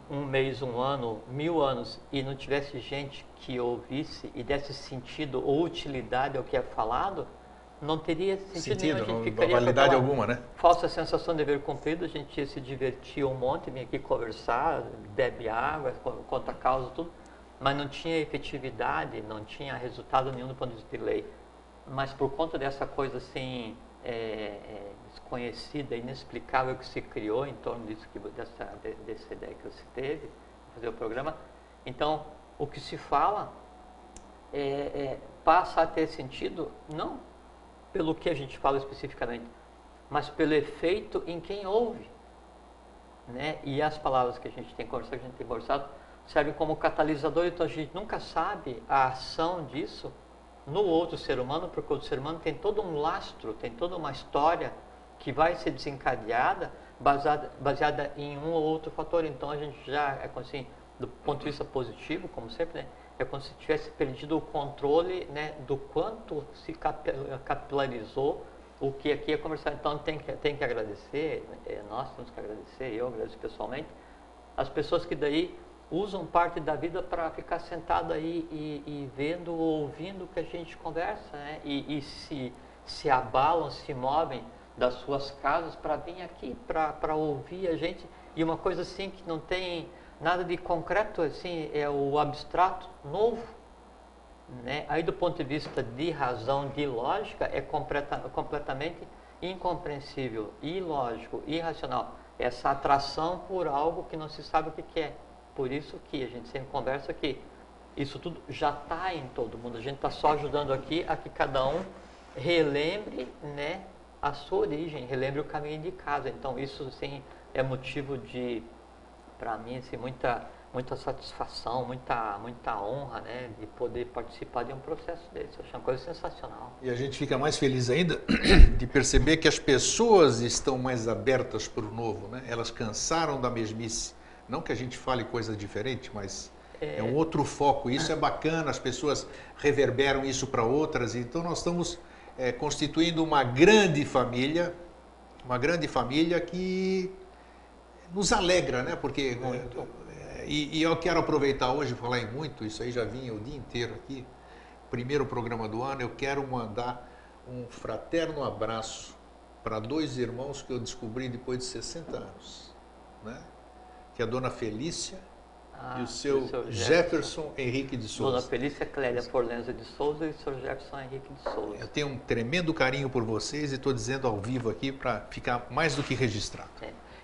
um mês, um ano, 1000 anos e não tivesse gente que ouvisse e desse sentido ou utilidade ao que é falado, não teria sentido nenhum. A gente ficaria validade alguma, né? Falsa sensação de dever cumprido, a gente ia se divertir um monte, vinha aqui conversar, bebe água, conta causa, tudo, mas não tinha efetividade, não tinha resultado nenhum do ponto de vista de lei. Mas por conta dessa coisa assim, desconhecida, inexplicável que se criou em torno disso, dessa ideia que você teve, fazer o programa. Então, o que se fala passa a ter sentido, não pelo que a gente fala especificamente, mas pelo efeito em quem ouve, né? E as palavras que a gente tem conversado, servem como catalisador, então a gente nunca sabe a ação disso no outro ser humano, porque o outro ser humano tem todo um lastro, tem toda uma história que vai ser desencadeada baseada em um ou outro fator. Então a gente já como assim, do ponto de vista positivo, como sempre, né, é como se tivesse perdido o controle, né, do quanto se capilarizou o que aqui é conversado. Então tem que agradecer, nós temos que agradecer, eu agradeço pessoalmente, as pessoas que daí usam parte da vida para ficar sentado aí e vendo, ouvindo o que a gente conversa, né? E se abalam, se movem das suas casas para vir aqui, para ouvir a gente. E uma coisa assim que não tem nada de concreto, assim, é o abstrato novo, né? Aí do ponto de vista de razão, de lógica, é completamente incompreensível, ilógico, irracional. Essa atração por algo que não se sabe o que é. Por isso que a gente sempre conversa que isso tudo já está em todo mundo. A gente está só ajudando aqui a que cada um relembre, né, a sua origem, relembre o caminho de casa. Então isso sim é motivo de, para mim, assim, muita satisfação, muita honra, né, de poder participar de um processo desse. Eu acho uma coisa sensacional. E a gente fica mais feliz ainda de perceber que as pessoas estão mais abertas para o novo, né? Elas cansaram da mesmice. Não que a gente fale coisa diferente, mas é um outro foco. Isso é bacana, as pessoas reverberam isso para outras. Então nós estamos constituindo uma grande família que nos alegra, né? Porque e eu quero aproveitar hoje e falar em muito, isso aí já vinha o dia inteiro aqui, primeiro programa do ano, eu quero mandar um fraterno abraço para 2 irmãos que eu descobri depois de 60 anos, né? Que é a dona Felícia e o seu Jefferson Henrique de Souza. Dona Felícia Clélia Forlenza de Souza e o seu Jefferson Henrique de Souza. Eu tenho um tremendo carinho por vocês e estou dizendo ao vivo aqui para ficar mais do que registrado.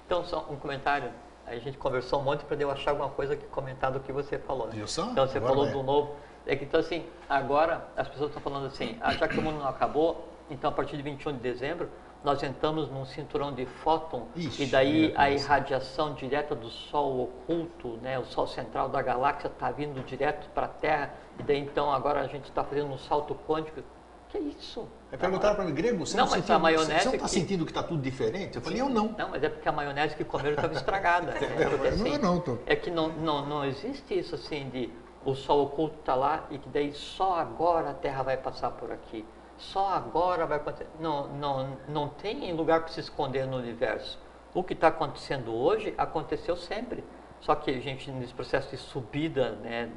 Então, só um comentário. A gente conversou um monte para eu achar alguma coisa que comentar do que você falou. Né? Então, você falou do novo. Então, assim, agora as pessoas estão falando assim, já que o mundo não acabou, então a partir de 21 de dezembro, nós entramos num cinturão de fóton. Ixi, e daí a irradiação direta do Sol oculto, né, o Sol central da galáxia está vindo direto para a Terra, e daí então agora a gente está fazendo um salto quântico. Que é isso? Perguntaram para mim, Grego, você não está sentindo que está tudo diferente? Eu falei, eu não. Não, mas é porque a maionese que comeram estava estragada. Né? Porque, assim, é que não existe isso assim de o Sol oculto está lá e que daí só agora a Terra vai passar por aqui. Só agora vai acontecer. Não tem lugar para se esconder no universo. O que está acontecendo hoje aconteceu sempre. Só que a gente, nesse processo de subida, né,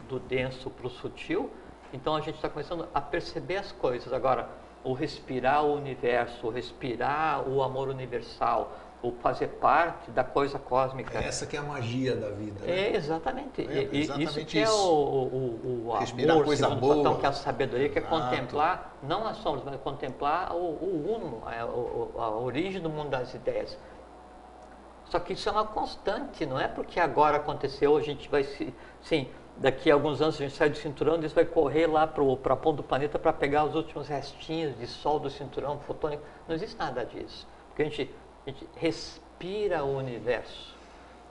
do denso para o sutil, então a gente está começando a perceber as coisas. Agora, o respirar o universo, o respirar o amor universal, o fazer parte da coisa cósmica. Essa que é a magia da vida. Né? Exatamente. Exatamente isso que é o amor, coisa boa. Platão, que é a sabedoria, que é contemplar, não as sombras, mas contemplar o uno, a origem do mundo das ideias. Só que isso é uma constante, não é porque agora aconteceu, a gente vai sim, daqui a alguns anos a gente sai do cinturão, e vai correr lá para a ponta do planeta para pegar os últimos restinhos de sol do cinturão fotônico. Não existe nada disso. Porque a gente respira o universo,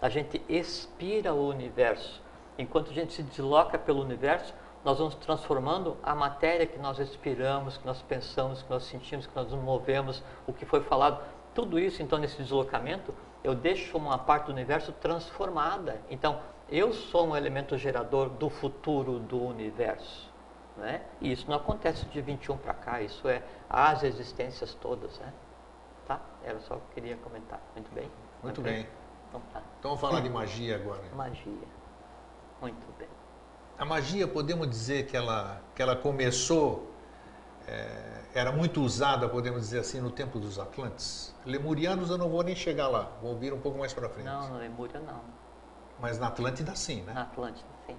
a gente expira o universo. Enquanto a gente se desloca pelo universo, nós vamos transformando a matéria que nós respiramos, que nós pensamos, que nós sentimos, que nós nos movemos, o que foi falado. Tudo isso, então, nesse deslocamento, eu deixo uma parte do universo transformada. Então, eu sou um elemento gerador do futuro do universo. Né? E isso não acontece de 21 para cá, isso é as existências todas. Né? Tá? Era só o que eu queria comentar. Muito bem? Muito bem. Então, tá. Então vamos falar de magia agora. Magia. Muito bem. A magia, podemos dizer que ela começou, era muito usada, podemos dizer assim, no tempo dos Atlantes. Lemurianos eu não vou nem chegar lá, vou vir um pouco mais para frente. Não, na Lemúria não. Mas na Atlântida sim, né? Na Atlântida sim.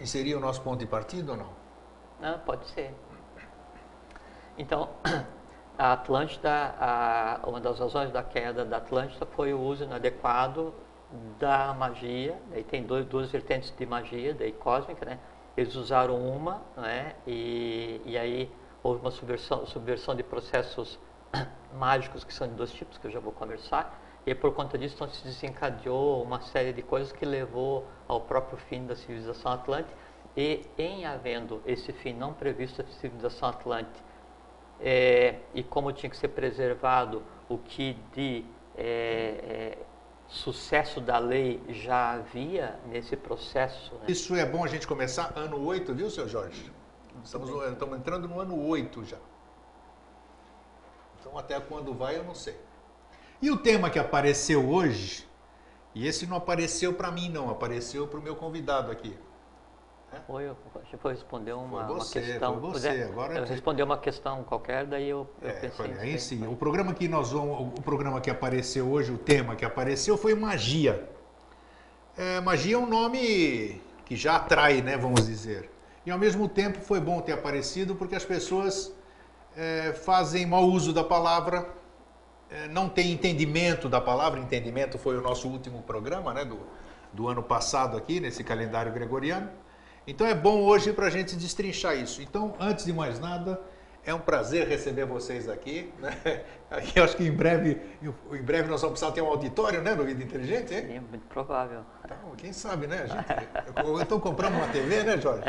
E seria o nosso ponto de partida ou não? Não, pode ser. Então, a Atlântida, uma das razões da queda da Atlântida foi o uso inadequado da magia. Daí tem duas vertentes de magia, daí cósmica, né? Eles usaram uma, né? E aí houve uma subversão de processos mágicos que são de 2 tipos, que eu já vou conversar. E por conta disso, então, se desencadeou uma série de coisas que levou ao próprio fim da civilização atlântica. E em havendo esse fim não previsto da civilização atlântica, e como tinha que ser preservado o que de sucesso da lei já havia nesse processo. Né? Isso é bom a gente começar ano 8, viu, seu Jorge? Estamos entrando no ano 8 já. Então até quando vai eu não sei. E o tema que apareceu hoje, e esse não apareceu para mim não, apareceu para o meu convidado aqui. Eu responder uma questão. Foi você. Agora eu responder uma questão qualquer, daí eu pensei. Aí sim, o programa que apareceu hoje, o tema que apareceu foi magia. Magia é um nome que já atrai, né, vamos dizer. E ao mesmo tempo foi bom ter aparecido porque as pessoas fazem mau uso da palavra, não têm entendimento da palavra. Entendimento foi o nosso último programa, né, do ano passado aqui, nesse calendário gregoriano. Então é bom hoje para a gente destrinchar isso. Então, antes de mais nada, é um prazer receber vocês aqui. Né? Aqui, eu acho que em breve nós vamos precisar ter um auditório, né, no Vida Inteligente, hein? Sim, muito provável. Então, quem sabe, né? Então compramos uma TV, né, Jorge?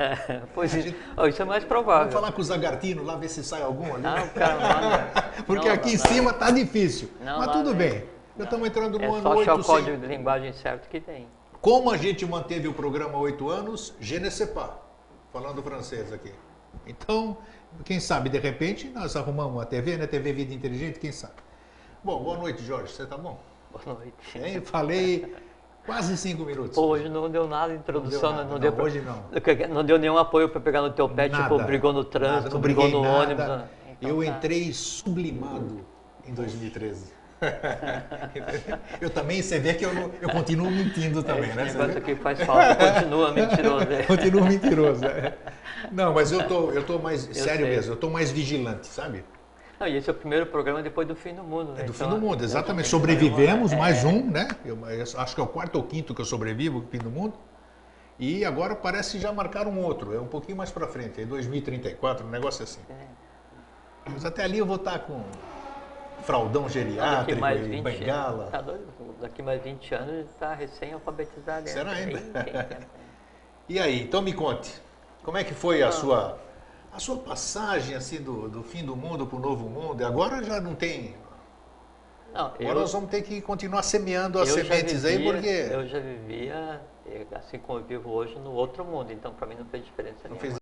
Pois isso é mais provável. Vamos falar com os lagartinos lá, ver se sai algum ali. Não, cara, manda. Porque aqui em cima tá difícil. Mas tudo bem. Já estamos entrando no ano 8. É só achar o código de linguagem certo que tem. Como a gente manteve o programa há 8 anos, je ne sais pas, falando francês aqui. Então, quem sabe, de repente, nós arrumamos uma TV, né? TV Vida Inteligente, quem sabe. Bom, boa noite, Jorge. Você tá bom? Boa noite. Hein? Falei quase 5 minutos. Pô, hoje não deu nada de introdução, Não deu nada. Hoje não. Não deu nenhum apoio para pegar no teu pé, Nada, tipo, brigou no trânsito, nada, não brigou briguei no nada. ônibus. Então, Eu entrei sublimado em 2013. Eu também, você vê que eu continuo mentindo também, né? Esse negócio aqui faz falta, continua mentiroso. Continuo mentiroso. Não, mas eu tô mais, sério sei. mesmo, eu tô mais vigilante, sabe? Não, e esse é o primeiro programa depois do fim do mundo, né? É do Então, fim do mundo, eu exatamente. também Sobrevivemos, tenho mais um, né? Eu acho que é o 4º ou 5º que eu sobrevivo do fim do mundo. E agora parece que já marcaram um outro, é um pouquinho mais pra frente, é 2034, um negócio assim. Mas até ali eu vou estar com fraldão daqui geriátrico mais e 20 bengala. tá doido? Daqui mais 20 anos ele está recém-alfabetizado. Será ainda? Tem tempo. E aí, então me conte, como é que foi a sua passagem assim do fim do mundo para o novo mundo? E agora já não tem. Não, Agora nós vamos ter que continuar semeando as sementes aí, porque. Eu já vivia, assim como eu vivo hoje, no outro mundo, então para mim não fez diferença nenhuma. Fez